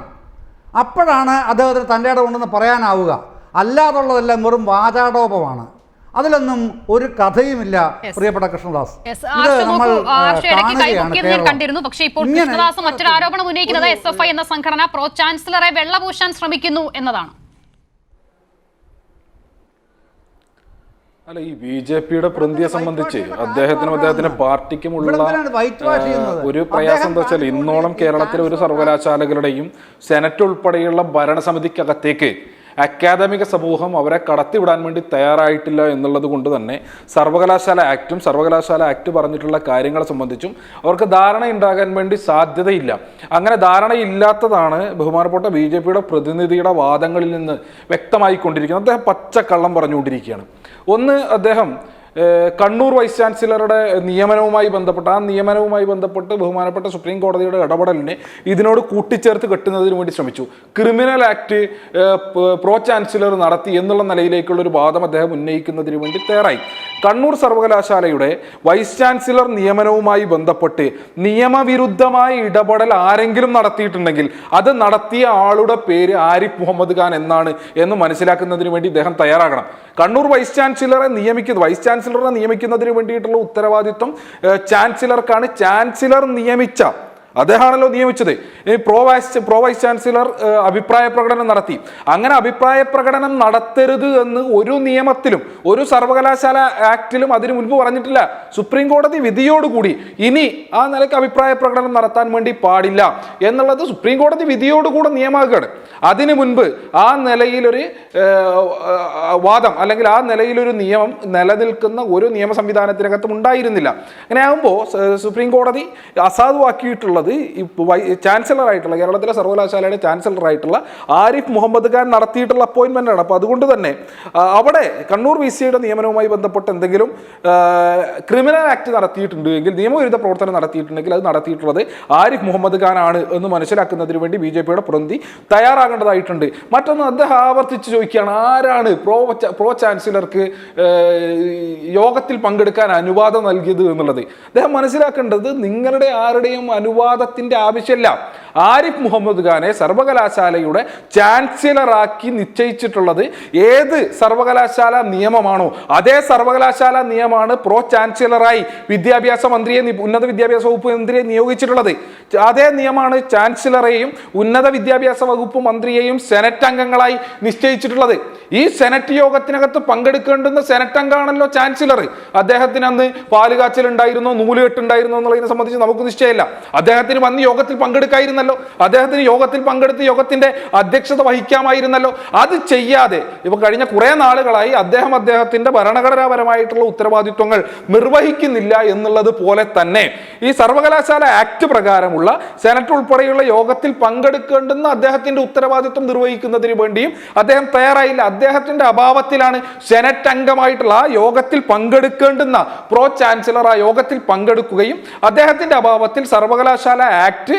അപ്പോഴാണ് അദ്ദേഹത്തിന് തൻ്റെ ഇടമുണ്ടെന്ന് പറയാനാവുക. അല്ലാതുള്ളതെല്ലാം വെറും വാചാടോപമാണ്. അതിലൊന്നും ഒരു കഥയുമില്ല പ്രിയപ്പെട്ട കൃഷ്ണദാസ്. കണ്ടിരുന്നു. പക്ഷേ ഇപ്പോൾ കൃഷ്ണദാസ് മറ്റൊരു ആരോപണം ഉന്നയിക്കുന്നത് SFI എന്ന സംഘടന ചാൻസലറെ വെള്ളപൂശാൻ ശ്രമിക്കുന്നു എന്നതാണ്. അല്ല, ഈ BJP-യുടെ പ്രതിനിധിയെ സംബന്ധിച്ച് അദ്ദേഹത്തിന്റെ പാർട്ടിക്കുമുള്ള ഒരു പ്രയാസം എന്താ വെച്ചാൽ ഇന്നോളം കേരളത്തിലെ ഒരു സർവകലാശാലകളുടെയും സെനറ്റ് ഉൾപ്പെടെയുള്ള ഭരണസമിതിക്കകത്തേക്ക് അക്കാദമിക സമൂഹം അവരെ കടത്തിവിടാൻ വേണ്ടി തയ്യാറായിട്ടില്ല എന്നുള്ളത് കൊണ്ട് തന്നെ സർവകലാശാല ആക്ട് പറഞ്ഞിട്ടുള്ള കാര്യങ്ങളെ സംബന്ധിച്ചും അവർക്ക് ധാരണ ഉണ്ടാകാൻ വേണ്ടി സാധ്യതയില്ല. അങ്ങനെ ധാരണയില്ലാത്തതാണ് ബഹുമാനപ്പെട്ട BJP-യുടെ പ്രതിനിധിയുടെ വാദങ്ങളിൽ നിന്ന് വ്യക്തമായിക്കൊണ്ടിരിക്കുന്നത്. അദ്ദേഹം പച്ചക്കള്ളം പറഞ്ഞുകൊണ്ടിരിക്കുകയാണ്. ഒന്ന്, അദ്ദേഹം കണ്ണൂർ വൈസ് ചാൻസലറുടെ നിയമനവുമായി ബന്ധപ്പെട്ട് ബഹുമാനപ്പെട്ട സുപ്രീം കോടതിയുടെ ഇടപെടലിനെ ഇതിനോട് കൂട്ടിച്ചേർത്ത് കെട്ടുന്നതിന് വേണ്ടി ശ്രമിച്ചു. ക്രിമിനൽ ആക്ട് പ്രോ ചാൻസലർ നടത്തി എന്നുള്ള നിലയിലേക്കുള്ള ഒരു വാദം അദ്ദേഹം ഉന്നയിക്കുന്നതിന് വേണ്ടി തയ്യാറായി. കണ്ണൂർ സർവകലാശാലയുടെ വൈസ് ചാൻസലർ നിയമനവുമായി ബന്ധപ്പെട്ട് നിയമവിരുദ്ധമായ ഇടപെടൽ ആരെങ്കിലും നടത്തിയിട്ടുണ്ടെങ്കിൽ അത് നടത്തിയ ആളുടെ പേര് ആരിഫ് മുഹമ്മദ് ഖാൻ എന്നാണ് എന്ന് മനസ്സിലാക്കുന്നതിന് വേണ്ടി ഇദ്ദേഹം തയ്യാറാകണം. കണ്ണൂർ വൈസ് ചാൻസലറെ നിയമിക്കുന്നതിന് വേണ്ടിയിട്ടുള്ള ഉത്തരവാദിത്വം ചാൻസലർക്കാണ്. ചാൻസലർ നിയമിച്ച അദ്ദേഹമാണല്ലോ നിയമിച്ചത്. പ്രോ വൈസ് ചാൻസലർ അഭിപ്രായ പ്രകടനം നടത്തി. അങ്ങനെ അഭിപ്രായ പ്രകടനം നടത്തരുത് എന്ന് ഒരു നിയമത്തിലും ഒരു സർവകലാശാല ആക്ടിലും അതിനു മുൻപ് പറഞ്ഞിട്ടില്ല. സുപ്രീം കോടതി വിധിയോടുകൂടി ഇനി ആ നിലയ്ക്ക് അഭിപ്രായ പ്രകടനം നടത്താൻ വേണ്ടി പാടില്ല എന്നുള്ളത് സുപ്രീം കോടതി വിധിയോടുകൂടെ നിയമമാക്കുകയാണ്. അതിനു മുൻപ് ആ നിലയിലൊരു വാദം അല്ലെങ്കിൽ ആ നിലയിലൊരു നിയമം നിലനിൽക്കുന്ന ഒരു നിയമ സംവിധാനത്തിനകത്തും ഉണ്ടായിരുന്നില്ല. അങ്ങനെ ആകുമ്പോൾ സുപ്രീം കോടതി അസാധുവാക്കിയിട്ടുള്ളത് ചാൻസലറായിട്ടുള്ള കേരളത്തിലെ സർവകലാശാലയുടെ ചാൻസലറായിട്ടുള്ള ആരിഫ് മുഹമ്മദ് ഖാൻ നടത്തിയിട്ടുള്ള അപ്പോയിൻമെൻ്റ് ആണ്. അപ്പോൾ അതുകൊണ്ട് തന്നെ അവിടെ കണ്ണൂർ VC-യുടെ നിയമനവുമായി ബന്ധപ്പെട്ട് എന്തെങ്കിലും ക്രിമിനൽ ആക്ട് നടത്തിയിട്ടുണ്ട് എങ്കിൽ, നിയമവിരുദ്ധ പ്രവർത്തനം നടത്തിയിട്ടുണ്ടെങ്കിൽ അത് നടത്തിയിട്ടുള്ളത് ആരിഫ് മുഹമ്മദ് ഖാൻ ആണ് എന്ന് മനസ്സിലാക്കുന്നതിന് വേണ്ടി BJP-യുടെ പ്രതിനിധി തയ്യാറാകേണ്ടതായിട്ടുണ്ട്. മറ്റൊന്ന്, അദ്ദേഹം ആവർത്തിച്ച് ചോദിക്കുകയാണ് ആരാണ് പ്രോ ചാൻസലർക്ക് യോഗത്തിൽ പങ്കെടുക്കാൻ അനുവാദം നൽകിയത് എന്നുള്ളത്. അദ്ദേഹം മനസ്സിലാക്കേണ്ടത് നിങ്ങളുടെ ആരുടെയും അനുവാദത്തിന്റെ ആവശ്യമില്ല. ആരിഫ് മുഹമ്മദ് ഖാനെ സർവകലാശാലയുടെ ചാൻസലറാക്കി നിശ്ചയിച്ചിട്ടുള്ളത് ഏത് സർവകലാശാല നിയമമാണോ അതേ സർവകലാശാല നിയമമാണ് പ്രോ ചാൻസലറായി ഉന്നത വിദ്യാഭ്യാസ വകുപ്പ് മന്ത്രിയെ നിയോഗിച്ചിട്ടുള്ളത്. അതേ നിയമമാണ് ചാൻസലറെയും ഉന്നത വിദ്യാഭ്യാസ വകുപ്പ് മന്ത്രിയെയും സെനറ്റ് അംഗങ്ങളായി നിശ്ചയിച്ചിട്ടുള്ളത്. ഈ സെനറ്റ് യോഗത്തിനകത്ത് പങ്കെടുക്കേണ്ടുന്ന സെനറ്റ് അംഗമാണല്ലോ ചാൻസലർ. അദ്ദേഹത്തിന് അന്ന് പാലുകാച്ചലുണ്ടായിരുന്നോ നൂലുകെട്ടുണ്ടായിരുന്നോ എന്നുള്ളതിനെ സംബന്ധിച്ച് നമുക്ക് നിശ്ചയമില്ല. അദ്ദേഹത്തിന് വന്ന് യോഗത്തിൽ പങ്കെടുക്കായിരുന്നല്ലോ, അദ്ദേഹത്തിന് യോഗത്തിൽ പങ്കെടുത്ത് യോഗത്തിന്റെ അധ്യക്ഷത വഹിക്കാമായിരുന്നല്ലോ. അത് ചെയ്യാതെ ഇപ്പൊ കഴിഞ്ഞ കുറെ നാളുകളായി അദ്ദേഹത്തിന്റെ ഭരണഘടനാപരമായിട്ടുള്ള ഉത്തരവാദിത്വങ്ങൾ നിർവഹിക്കുന്നില്ല എന്നുള്ളത് പോലെ തന്നെ ഈ സർവകലാശാല ആക്ട് പ്രകാരമുള്ള സെനറ്റ് ഉൾപ്പെടെയുള്ള യോഗത്തിൽ പങ്കെടുക്കേണ്ടുന്ന അദ്ദേഹത്തിന്റെ ഉത്തരവാദിത്വം നിർവഹിക്കുന്നതിന് വേണ്ടിയും അദ്ദേഹം തയ്യാറായില്ല. അദ്ദേഹത്തിന്റെ അഭാവത്തിലാണ് സെനറ്റ് അംഗമായിട്ടുള്ള ആ യോഗത്തിൽ പങ്കെടുക്കേണ്ടുന്ന പ്രോ ചാൻസലർ ആ യോഗത്തിൽ പങ്കെടുക്കുകയും അദ്ദേഹത്തിന്റെ അഭാവത്തിൽ സർവകലാശാല ആക്ട്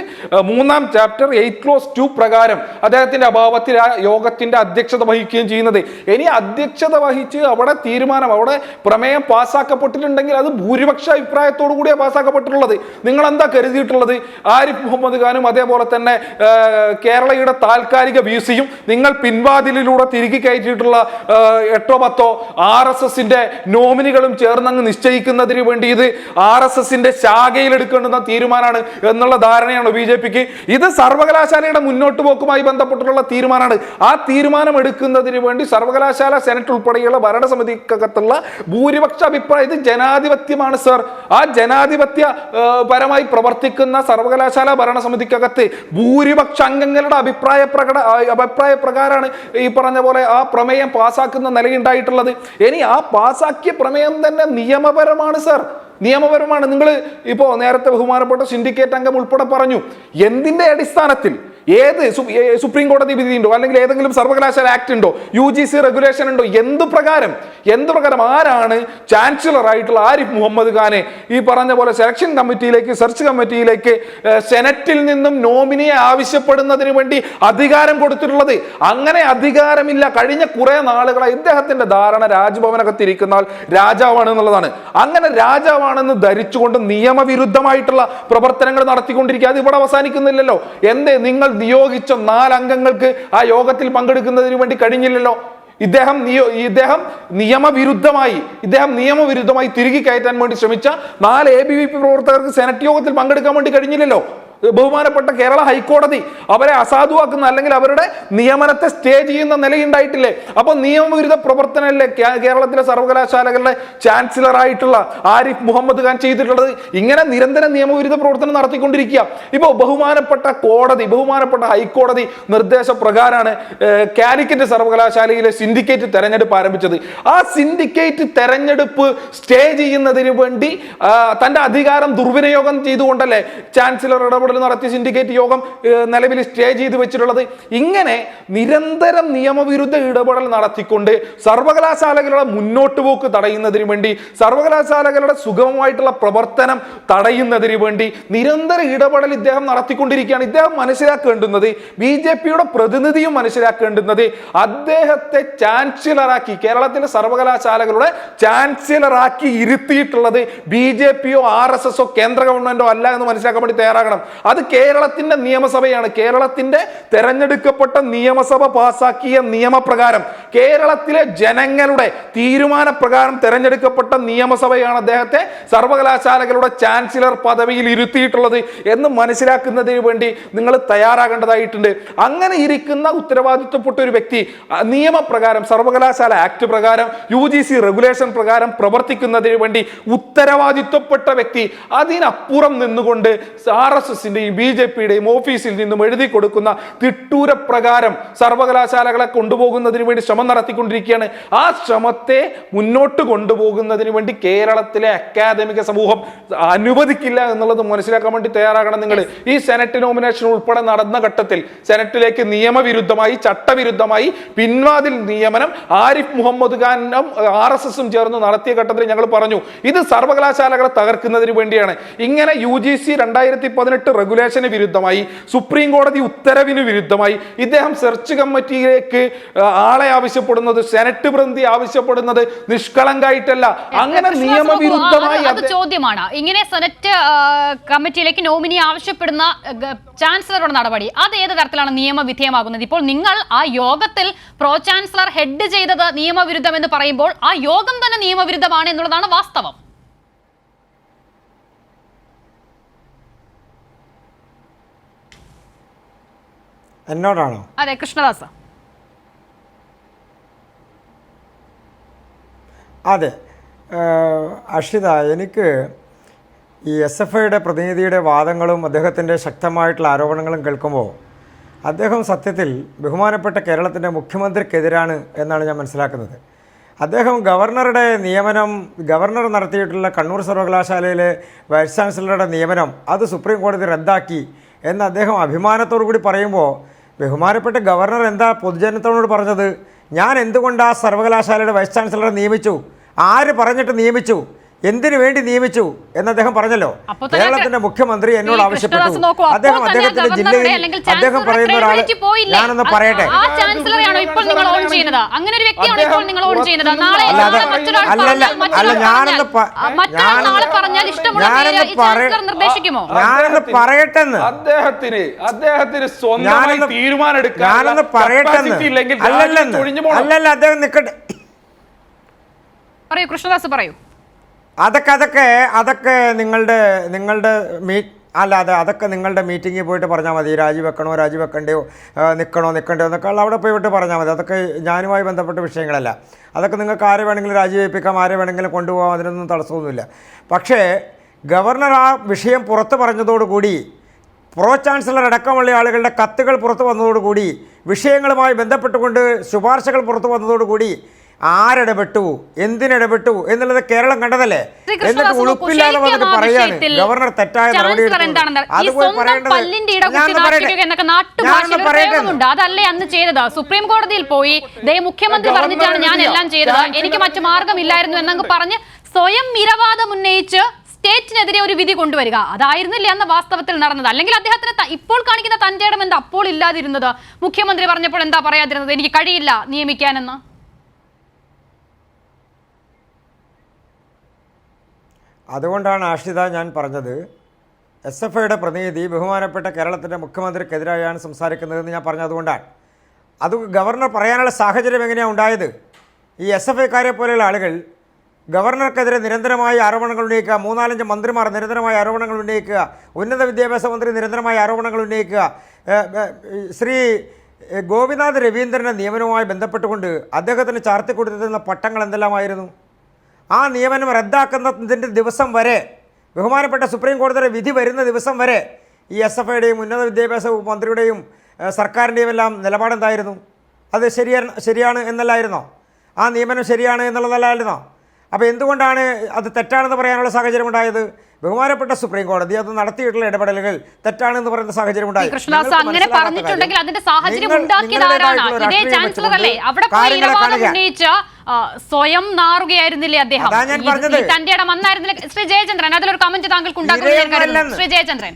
3-ാം ചാപ്റ്റർ 8 ക്ലോസ് 2 പ്രകാരം അദ്ദേഹത്തിന്റെ അഭാവത്തിൽ ആ യോഗത്തിന്റെ അധ്യക്ഷത വഹിക്കുകയും ചെയ്യുന്നത്. ഇനി അധ്യക്ഷത വഹിച്ച് അവിടെ പ്രമേയം പാസ്സാക്കപ്പെട്ടിട്ടുണ്ടെങ്കിൽ അത് ഭൂരിപക്ഷ അഭിപ്രായത്തോടു കൂടിയാണ് പാസ്സാക്കപ്പെട്ടിട്ടുള്ളത്. നിങ്ങൾ എന്താ കരുതിയിട്ടുള്ളത്? ആരിഫ് മുഹമ്മദ് ഖാനും അതേപോലെ തന്നെ കേരളയുടെ താൽക്കാലിക VC-യും നിങ്ങൾ പിൻവാതിലിലൂടെ തിരികെ കയറ്റിയിട്ടുള്ള 8-10 RSSന്റെ നോമിനികളും ചേർന്നങ്ങ് നിശ്ചയിക്കുന്നതിന് വേണ്ടി ഇത് RSSന്റെ ശാഖയിൽ എടുക്കേണ്ടുന്ന തീരുമാനമാണ് എന്നുള്ള ധാരണയാണ് BJP-ക്ക്. ഇത് സർവകലാശാലയുടെ മുന്നോട്ട് പോക്കുമായി ബന്ധപ്പെട്ടിട്ടുള്ള തീരുമാനമാണ്. ആ തീരുമാനം എടുക്കുന്നതിന് വേണ്ടി സർവകലാശാല സെനറ്റ് ഉൾപ്പെടെയുള്ള ഭരണസമിതിക്കകത്തുള്ള ഭൂരിപക്ഷ അഭിപ്രായം, ഇത് ജനാധിപത്യമാണ് സർ. ആ ജനാധിപത്യ പരമായി പ്രവർത്തിക്കുന്ന സർവകലാശാല ഭരണസമിതിക്കകത്ത് ഭൂരിപക്ഷ അംഗങ്ങളുടെ അഭിപ്രായ പ്രകാരമാണ് ഈ പറഞ്ഞ പോലെ ആ പ്രമേയം പാസ്സാക്കുന്ന നിലയുണ്ടായിട്ടുള്ളത്. ഇനി ആ പാസ്സാക്കിയ പ്രമേയം തന്നെ നിയമപരമാണ് സർ, നിയമപരമാണ്. നിങ്ങൾ ഇപ്പോൾ നേരത്തെ ബഹുമാനപ്പെട്ട സിൻഡിക്കേറ്റ് അംഗം ഉൾപ്പെടെ പറഞ്ഞു, എന്തിന്റെ അടിസ്ഥാനത്തിൽ ഏത് സുപ്രീം കോടതി വിധി ഉണ്ടോ അല്ലെങ്കിൽ ഏതെങ്കിലും സർവകലാശാല ആക്ട് ഉണ്ടോ, UGC റെഗുലേഷൻ ഉണ്ടോ, എന്ത് പ്രകാരം ആരാണ് ചാൻസലർ ആയിട്ടുള്ള ആരിഫ് മുഹമ്മദ് ഖാനെ ഈ പറഞ്ഞ പോലെ സെലക്ഷൻ കമ്മിറ്റിയിലേക്ക് സെർച്ച് കമ്മിറ്റിയിലേക്ക് സെനറ്റിൽ നിന്നും നോമിനിയെ ആവശ്യപ്പെടുന്നതിന് വേണ്ടി അധികാരം കൊടുത്തിട്ടുള്ളത്? അങ്ങനെ അധികാരമില്ല. കഴിഞ്ഞ കുറെ നാളുകളായി ഇദ്ദേഹത്തിന്റെ ധാരണ രാജ്ഭവനകത്തിരിക്കുന്ന ആൾ രാജാവാണ് എന്നുള്ളതാണ്. അങ്ങനെ രാജാവാണെന്ന് ധരിച്ചുകൊണ്ട് നിയമവിരുദ്ധമായിട്ടുള്ള പ്രവർത്തനങ്ങൾ നടത്തിക്കൊണ്ടിരിക്കുക. അത് ഇവിടെ അവസാനിക്കുന്നില്ലല്ലോ. എന്തേ നിങ്ങൾ നിയോഗിച്ച 4 അംഗങ്ങൾക്ക് ആ യോഗത്തിൽ പങ്കെടുക്കുന്നതിന് വേണ്ടി കഴിഞ്ഞില്ലല്ലോ? ഇദ്ദേഹം നിയമവിരുദ്ധമായി തിരികെ കയറ്റാൻ വേണ്ടി ശ്രമിച്ച 4 ABVP പ്രവർത്തകർക്ക് സെനറ്റ് യോഗത്തിൽ പങ്കെടുക്കാൻ വേണ്ടി കഴിഞ്ഞില്ലല്ലോ. ബഹുമാനപ്പെട്ട കേരള ഹൈക്കോടതി അവരെ അസാധുവാക്കുന്ന അല്ലെങ്കിൽ അവരുടെ നിയമനത്തെ സ്റ്റേ ചെയ്യുന്ന നിലയുണ്ടായിട്ടില്ലേ? അപ്പൊ നിയമവിരുദ്ധ പ്രവർത്തനമല്ലേ കേരളത്തിലെ സർവകലാശാലകളുടെ ചാൻസലറായിട്ടുള്ള ആരിഫ് മുഹമ്മദ് ഖാൻ ചെയ്തിട്ടുള്ളത്? ഇങ്ങനെ നിരന്തരം നിയമവിരുദ്ധ പ്രവർത്തനം നടത്തിക്കൊണ്ടിരിക്കുക. ഇപ്പോൾ ബഹുമാനപ്പെട്ട ഹൈക്കോടതി നിർദ്ദേശപ്രകാരമാണ് കാലിക്കറ്റ് സർവകലാശാലയിലെ സിൻഡിക്കേറ്റ് തെരഞ്ഞെടുപ്പ് ആരംഭിച്ചത്. ആ സിൻഡിക്കേറ്റ് തെരഞ്ഞെടുപ്പ് സ്റ്റേ ചെയ്യുന്നതിന് വേണ്ടി തന്റെ അധികാരം ദുർവിനിയോഗം ചെയ്തുകൊണ്ടല്ലേ ചാൻസലർ ഇടപെടൽ നടത്തി സിൻഡിക്കേറ്റ് യോഗം നിലവിൽ സ്റ്റേ ചെയ്ത് വെച്ചിട്ടുള്ളത്. ഇങ്ങനെ നിരന്തരം നിയമവിരുദ്ധ ഇടപെടൽ നടത്തിക്കൊണ്ട് സർവകലാശാലകളുടെ മുന്നോട്ട് പോക്ക് തടയുന്നതിന് വേണ്ടി, സർവകലാശാലകളുടെ സുഗമമായിട്ടുള്ള പ്രവർത്തനം തടയുന്നതിന് വേണ്ടി നിരന്തര ഇടപെടൽ ഇദ്ദേഹം നടത്തിക്കൊണ്ടിരിക്കുകയാണ്. ഇദ്ദേഹം മനസ്സിലാക്കേണ്ടുന്നത്, BJPയുടെ പ്രതിനിധിയും മനസ്സിലാക്കേണ്ടുന്നത്, അദ്ദേഹത്തെ ചാൻസലറാക്കി, കേരളത്തിലെ സർവകലാശാലകളുടെ ചാൻസലറാക്കി ഇരുത്തിയിട്ടുള്ളത് BJPയോ RSSോ കേന്ദ്ര ഗവൺമെന്റോ അല്ല എന്ന് മനസ്സിലാക്കാൻ വേണ്ടി തയ്യാറാകണം. അത് കേരളത്തിന്റെ നിയമസഭയാണ്. കേരളത്തിന്റെ തെരഞ്ഞെടുക്കപ്പെട്ട നിയമസഭ പാസാക്കിയ നിയമപ്രകാരം, കേരളത്തിലെ ജനങ്ങളുടെ തീരുമാനപ്രകാരം തെരഞ്ഞെടുക്കപ്പെട്ട നിയമസഭയാണ് അദ്ദേഹത്തെ സർവകലാശാലകളുടെ ചാൻസലർ പദവിയിൽ ഇരുത്തിയിട്ടുള്ളത് എന്ന് മനസ്സിലാക്കുന്നതിന് വേണ്ടി നിങ്ങൾ തയ്യാറാകേണ്ടതായിട്ടുണ്ട്. അങ്ങനെ ഇരിക്കുന്ന ഉത്തരവാദിത്വപ്പെട്ട ഒരു വ്യക്തി നിയമപ്രകാരം, സർവകലാശാല ആക്ട് പ്രകാരം, UGC റെഗുലേഷൻ പ്രകാരം പ്രവർത്തിക്കുന്നതിന് വേണ്ടി ഉത്തരവാദിത്വപ്പെട്ട വ്യക്തി അതിനപ്പുറം നിന്നുകൊണ്ട് RSSന്റെയും BJPയുടെയും ഓഫീസിൽ നിന്നും എഴുതി കൊടുക്കുന്ന തിട്ടൂര പ്രകാരം സർവകലാശാലകളെ കൊണ്ടുപോകുന്നതിന് വേണ്ടി ശ്രമം നടത്തിക്കൊണ്ടിരിക്കുകയാണ്. ആ ശ്രമത്തെ മുന്നോട്ട് കൊണ്ടുപോകുന്നതിന് വേണ്ടി കേരളത്തിലെ അക്കാദമിക സമൂഹം അനുവദിക്കില്ല എന്നുള്ളത് മനസ്സിലാക്കാൻ വേണ്ടി തയ്യാറാകണം നിങ്ങൾ. ഈ സെനറ്റ് നോമിനേഷൻ ഉൾപ്പെടെ നടന്ന ഘട്ടത്തിൽ സെനറ്റിലേക്ക് നിയമവിരുദ്ധമായി, ചട്ടവിരുദ്ധമായി പിൻവാതിൽ നിയമനം ആരിഫ് മുഹമ്മദ് ഖാനും RSSും ചേർന്ന് നടത്തിയ ഘട്ടത്തിൽ ഞങ്ങൾ പറഞ്ഞു, ഇത് സർവകലാശാലകളെ തകർക്കുന്നതിന് വേണ്ടിയാണ്. ഇങ്ങനെ UGC 2018 റെഗുലേഷന് വിരുദ്ധമായി, സുപ്രീം കോടതി ഉത്തരവിന് വിരുദ്ധമായി ഇദ്ദേഹം സെർച്ച് കമ്മിറ്റിയിലേക്ക് ആളെ ആവശ്യപ്പെടുന്നത്, സെനറ്റ് പ്രതിനിധി ആവശ്യപ്പെടുന്നത് നിഷ്കളങ്കായിട്ടല്ല, അങ്ങനെ നിയമവിരുദ്ധമായി. അത് ചോദ്യമാണ്. ഇങ്ങനെ സെനറ്റ് കമ്മിറ്റിയിലേക്ക് നോമിനി ആവശ്യപ്പെടുന്ന ചാൻസലറുടെ നടപടി അത് ഏത് തരത്തിലാണ് നിയമവിധേയമാകുന്നത്? ഇപ്പോൾ നിങ്ങൾ ആ യോഗത്തിൽ പ്രോ ചാൻസലർ ഹെഡ് ചെയ്തത് നിയമവിരുദ്ധം എന്ന് പറയുമ്പോൾ ആ യോഗം തന്നെ നിയമവിരുദ്ധമാണ് എന്നുള്ളതാണ് വാസ്തവം. എന്നോടാണോ? അതെ, കൃഷ്ണദാസ്. അതെ അക്ഷിത, എനിക്ക് ഈ SFIയുടെ പ്രതിനിധിയുടെ വാദങ്ങളും അദ്ദേഹത്തിൻ്റെ ശക്തമായിട്ടുള്ള ആരോപണങ്ങളും കേൾക്കുമ്പോൾ അദ്ദേഹം സത്യത്തിൽ ബഹുമാനപ്പെട്ട കേരളത്തിൻ്റെ മുഖ്യമന്ത്രിക്കെതിരാണ് എന്നാണ് ഞാൻ മനസ്സിലാക്കുന്നത്. അദ്ദേഹം ഗവർണറുടെ നിയമനം, ഗവർണർ നടത്തിയിട്ടുള്ള കണ്ണൂർ സർവകലാശാലയിലെ വൈസ് ചാൻസലറുടെ നിയമനം അത് സുപ്രീം കോടതി റദ്ദാക്കി എന്ന് അദ്ദേഹം അഭിമാനത്തോടു കൂടി പറയുമ്പോൾ, ബഹുമാനപ്പെട്ട ഗവർണർ എന്താ പൊതുജനത്തോട് പറഞ്ഞത്? ഞാൻ എന്തുകൊണ്ട് ആ സർവകലാശാലയുടെ വൈസ് ചാൻസലറെ നിയമിച്ചു, ആര് പറഞ്ഞിട്ട് നിയമിച്ചു, എന്തിനു വേണ്ടി നിയമിച്ചു എന്ന് അദ്ദേഹം പറഞ്ഞല്ലോ. കേരളത്തിന്റെ മുഖ്യമന്ത്രി എന്നോട് ആവശ്യപ്പെട്ടു. അദ്ദേഹം അദ്ദേഹത്തിന്റെ ജില്ലയിൽ അദ്ദേഹം പറയുന്ന ഒരാൾ, ഞാനൊന്ന് പറയട്ടെ, ഞാനൊന്ന് പറയട്ടെന്ന്, ഞാനൊന്ന് പറയട്ടെന്ന്, അല്ലല്ല അദ്ദേഹം നിൽക്കട്ടെ. പറയൂ കൃഷ്ണദാസ്, പറയൂ. അതൊക്കെ നിങ്ങളുടെ അതൊക്കെ നിങ്ങളുടെ മീറ്റിങ്ങിൽ പോയിട്ട് പറഞ്ഞാൽ മതി. രാജിവെക്കണോ രാജിവെക്കണ്ടയോ, നിൽക്കണോ നിൽക്കണ്ടയോ എന്നൊക്കെ അവിടെ പോയിട്ട് പറഞ്ഞാൽ മതി. അതൊക്കെ ഞാനുമായി ബന്ധപ്പെട്ട വിഷയങ്ങളല്ല. അതൊക്കെ നിങ്ങൾക്ക് ആരെ വേണമെങ്കിലും രാജിവെപ്പിക്കാം, ആരെ വേണമെങ്കിലും കൊണ്ടുപോകാം, അതിനൊന്നും തടസ്സമൊന്നുമില്ല. പക്ഷേ ഗവർണർ ആ വിഷയം പുറത്ത് പറഞ്ഞതോടുകൂടി, പ്രോ ചാൻസലർ അടക്കമുള്ള ആളുകളുടെ കത്തുകൾ പുറത്തു വന്നതോടുകൂടി, വിഷയങ്ങളുമായി ബന്ധപ്പെട്ടുകൊണ്ട് ശുപാർശകൾ പുറത്തു വന്നതോടുകൂടി ആരിടപെട്ടു, എന്തിനിടപെട്ടു എന്നുള്ളത് കേരളം കണ്ടതല്ലേ. എന്നിട്ട് ഉളുപ്പില്ലാതെ വന്നിട്ട് പറയാണ് ഗവർണർ തെറ്റായ നടപടി അതല്ലേ അന്ന് ചെയ്തത്. സുപ്രീം കോടതിയിൽ പോയി മുഖ്യമന്ത്രി പറഞ്ഞിട്ടാണ് ഞാൻ എല്ലാം ചെയ്തത്, എനിക്ക് മറ്റു മാർഗമില്ലായിരുന്നു എന്നങ്ങ് പറഞ്ഞ് സ്വയം ഇരവാദം ഉന്നയിച്ച് സ്റ്റേറ്റിനെതിരെ ഒരു വിധി കൊണ്ടുവരിക, അതായിരുന്നില്ല അന്ന് വാസ്തവത്തിൽ നടന്നത്. അല്ലെങ്കിൽ അദ്ദേഹത്തിന് ഇപ്പോൾ കാണിക്കുന്ന തന്റെ ഇടം എന്താ അപ്പോൾ ഇല്ലാതിരുന്നത്? മുഖ്യമന്ത്രി പറഞ്ഞപ്പോൾ എന്താ പറയാതിരുന്നത്, എനിക്ക് കഴിയില്ല നിയമിക്കാനെന്ന്? അതുകൊണ്ടാണ് ആശ്രിത ഞാൻ പറഞ്ഞത്, SFIയുടെ പ്രതിനിധി ബഹുമാനപ്പെട്ട കേരളത്തിൻ്റെ മുഖ്യമന്ത്രിക്കെതിരായാണ് സംസാരിക്കുന്നതെന്ന് ഞാൻ പറഞ്ഞതുകൊണ്ടാണ്. അത് ഗവർണർ പറയാനുള്ള സാഹചര്യം എങ്ങനെയാണ് ഉണ്ടായത്? ഈ SFIക്കാരെ പോലെയുള്ള ആളുകൾ ഗവർണർക്കെതിരെ നിരന്തരമായ ആരോപണങ്ങൾ ഉന്നയിക്കുക, 3-4 മന്ത്രിമാർ നിരന്തരമായ ആരോപണങ്ങൾ ഉന്നയിക്കുക, ഉന്നത വിദ്യാഭ്യാസ മന്ത്രി നിരന്തരമായ ആരോപണങ്ങൾ ഉന്നയിക്കുക, ശ്രീ ഗോപിനാഥ് രവീന്ദ്രൻ്റെ നിയമനവുമായി ബന്ധപ്പെട്ടുകൊണ്ട് അദ്ദേഹത്തിന് ചാർത്തിക്കൊടുത്തിരുന്ന പട്ടങ്ങൾ എന്തെല്ലാമായിരുന്നു? ആ നിയമനം റദ്ദാക്കുന്നതിൻ്റെ ദിവസം വരെ, ബഹുമാനപ്പെട്ട സുപ്രീം കോടതിയുടെ വിധി വരുന്ന ദിവസം വരെ ഈ SFIയുടെയും ഉന്നത വിദ്യാഭ്യാസ മന്ത്രിയുടെയും സർക്കാരിൻ്റെയും എല്ലാം നിലപാടെന്തായിരുന്നു? അത് ശരിയാണ് എന്നല്ലായിരുന്നോ? ആ നിയമനം ശരിയാണ് എന്നുള്ളതല്ലായിരുന്നോ? അപ്പോൾ എന്തുകൊണ്ടാണ് അത് തെറ്റാണെന്ന് പറയാനുള്ള സാഹചര്യം ഉണ്ടായത്? ബഹുമാനപ്പെട്ട സുപ്രീം കോടതി അത് നടത്തിയിട്ടുള്ള ഇടപെടലുകൾ തെറ്റാണെന്ന് പറയുന്ന സാഹചര്യം ഉണ്ടായി. കൃഷ്ണദാസ് അങ്ങനെ പറഞ്ഞിട്ടുണ്ടെങ്കിൽ അതിന്റെ സാഹചര്യം ഉണ്ടാക്കിയതാരാണ്? ഇതേ ചാൻസലർ അല്ലേ? അവിടെ പോയി ഇടപാട് ഉന്നയിച്ച സ്വയം നാറുകയായിരുന്നില്ലേ അദ്ദേഹം? തന്റെ ഇടം വന്നായിരുന്നില്ല? ശ്രീ ജയചന്ദ്രൻ, അതിലൊരു കമന്റ് താങ്കൾക്ക് ഉണ്ടാക്കുന്നു. ശ്രീ ജയചന്ദ്രൻ.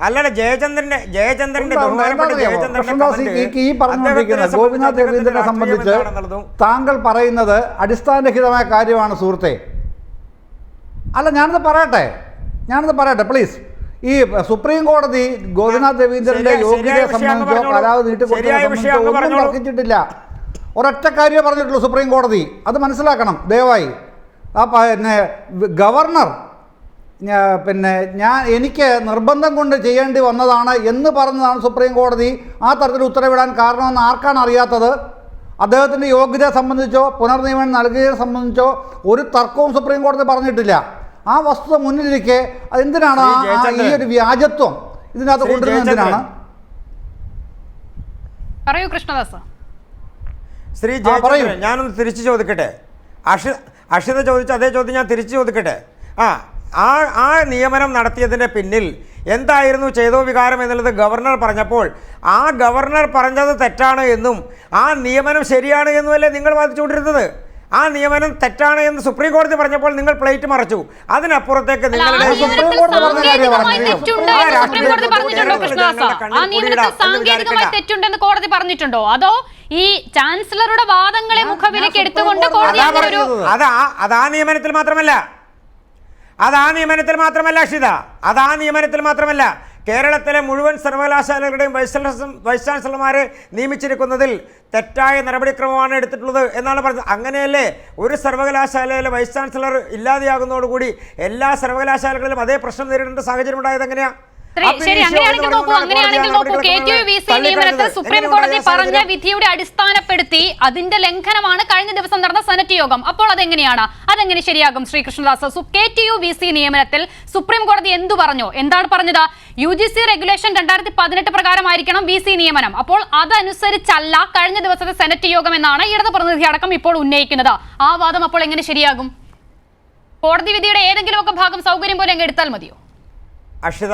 അല്ലല്ല, ജയചന്ദ്രന്റെ ഗോപിനാഥ് രവീന്ദ്രനെ സംബന്ധിച്ച് താങ്കൾ പറയുന്നത് അടിസ്ഥാനരഹിതമായ കാര്യമാണ് സുഹൃത്തെ. അല്ല, ഞാനത് പറയട്ടെ പ്ലീസ്. ഈ സുപ്രീം കോടതി ഗോപിനാഥ് രവീന്ദ്രന്റെ യോഗ്യതയെ സംബന്ധിച്ചോ കാലാവധി നീട്ടിക്കൊടുത്തതിനെ ഒന്നും തർക്കിച്ചിട്ടില്ല. ഒരൊറ്റ കാര്യമേ പറഞ്ഞിട്ടുള്ളൂ സുപ്രീം കോടതി. അത് മനസ്സിലാക്കണം ദയവായി. ഗവർണർ എനിക്ക് നിർബന്ധം കൊണ്ട് ചെയ്യേണ്ടി വന്നതാണ് എന്ന് പറഞ്ഞതാണ് സുപ്രീം കോടതി ആ തരത്തിൽ ഉത്തരവിടാൻ കാരണമെന്ന് ആർക്കാണ് അറിയാത്തത്? അദ്ദേഹത്തിൻ്റെ യോഗ്യതയെ സംബന്ധിച്ചോ പുനർനിയമനം നൽകിയതിനെ സംബന്ധിച്ചോ ഒരു തർക്കവും സുപ്രീം കോടതി പറഞ്ഞിട്ടില്ല. ആ വസ്തുത മുന്നിലിരിക്കെ എന്തിനാണ് ഈ ഒരു വ്യാജത്വം ഇതിനകത്ത് കൊണ്ടുവരുന്നത്? എന്തിനാണ്? പറയൂ കൃഷ്ണദാസ്. ശ്രീ ജയചന്ദ്രൻ, ഞാനൊന്ന് തിരിച്ചു ചോദിക്കട്ടെ. അക്ഷിത ചോദിച്ച അതേ ചോദ്യം ഞാൻ തിരിച്ചു ചോദിക്കട്ടെ. ആ നിയമനം നടത്തിയതിൻ്റെ പിന്നിൽ എന്തായിരുന്നു ചേതോ വികാരം എന്നുള്ളത് ഗവർണർ പറഞ്ഞപ്പോൾ ആ ഗവർണർ പറഞ്ഞത് തെറ്റാണ് എന്നും ആ നിയമനം ശരിയാണ് എന്നുമല്ലേ നിങ്ങൾ വാദിച്ചുകൊണ്ടിരുന്നത്? ആ നിയമനം തെറ്റാണ് എന്ന് സുപ്രീം കോടതി പറഞ്ഞപ്പോൾ നിങ്ങൾ പ്ലേറ്റ് മറച്ചു. അതിനപ്പുറത്തേക്ക് നിങ്ങളുടെ തെറ്റുണ്ടെന്ന് കോടതി പറഞ്ഞിട്ടുണ്ടോ? അതോ ഈ ചാൻസലറുടെ വാദങ്ങളെ മുഖവിലേക്ക് എടുത്തുകൊണ്ട് അതാ നിയമനത്തിൽ മാത്രമല്ല അക്ഷിത, അതാ നിയമനത്തിൽ മാത്രമല്ല കേരളത്തിലെ മുഴുവൻ സർവകലാശാലകളുടെയും വൈസ് ചാൻസലർമാരെ നിയമിച്ചിരിക്കുന്നതിൽ തെറ്റായ നടപടിക്രമമാണ് എടുത്തിട്ടുള്ളത് എന്നാണ് പറഞ്ഞത്. അങ്ങനെയല്ലേ ഒരു സർവകലാശാലയിലെ വൈസ് ചാൻസലർ ഇല്ലാതെയാകുന്നതോടുകൂടി എല്ലാ സർവകലാശാലകളിലും അതേ പ്രശ്നം നേരിടേണ്ട സാഹചര്യം ഉണ്ടായത് എങ്ങനെയാണ്? ശരി, അങ്ങനെയാണെങ്കിൽ നോക്കൂ, KTU-VC നിയമനത്തിൽ സുപ്രീം കോടതി പറഞ്ഞ വിധിയുടെ അടിസ്ഥാനപ്പെടുത്തി അതിന്റെ ലംഘനമാണ് കഴിഞ്ഞ ദിവസം നടന്ന സെനറ്റ് യോഗം. അപ്പോൾ അതെങ്ങനെ ശരിയാകും ശ്രീ കൃഷ്ണദാസ്? KTU-VC നിയമനത്തിൽ സുപ്രീം കോടതി എന്താണ് പറഞ്ഞത്? UGC റെഗുലേഷൻ 2018 പ്രകാരമായിരിക്കണം VC നിയമനം. അപ്പോൾ അതനുസരിച്ചല്ല കഴിഞ്ഞ ദിവസത്തെ സെനറ്റ് യോഗം എന്നാണ് ഇടത് പ്രതിനിധി അടക്കം ഇപ്പോൾ ഉന്നയിക്കുന്നത്. ആ വാദം അപ്പോൾ എങ്ങനെ ശരിയാകും? കോടതി വിധിയുടെ ഏതെങ്കിലുമൊക്കെ ഭാഗം സൗകര്യം പോലെ അങ്ങ് എടുത്താൽ മതിയോ? അക്ഷിത,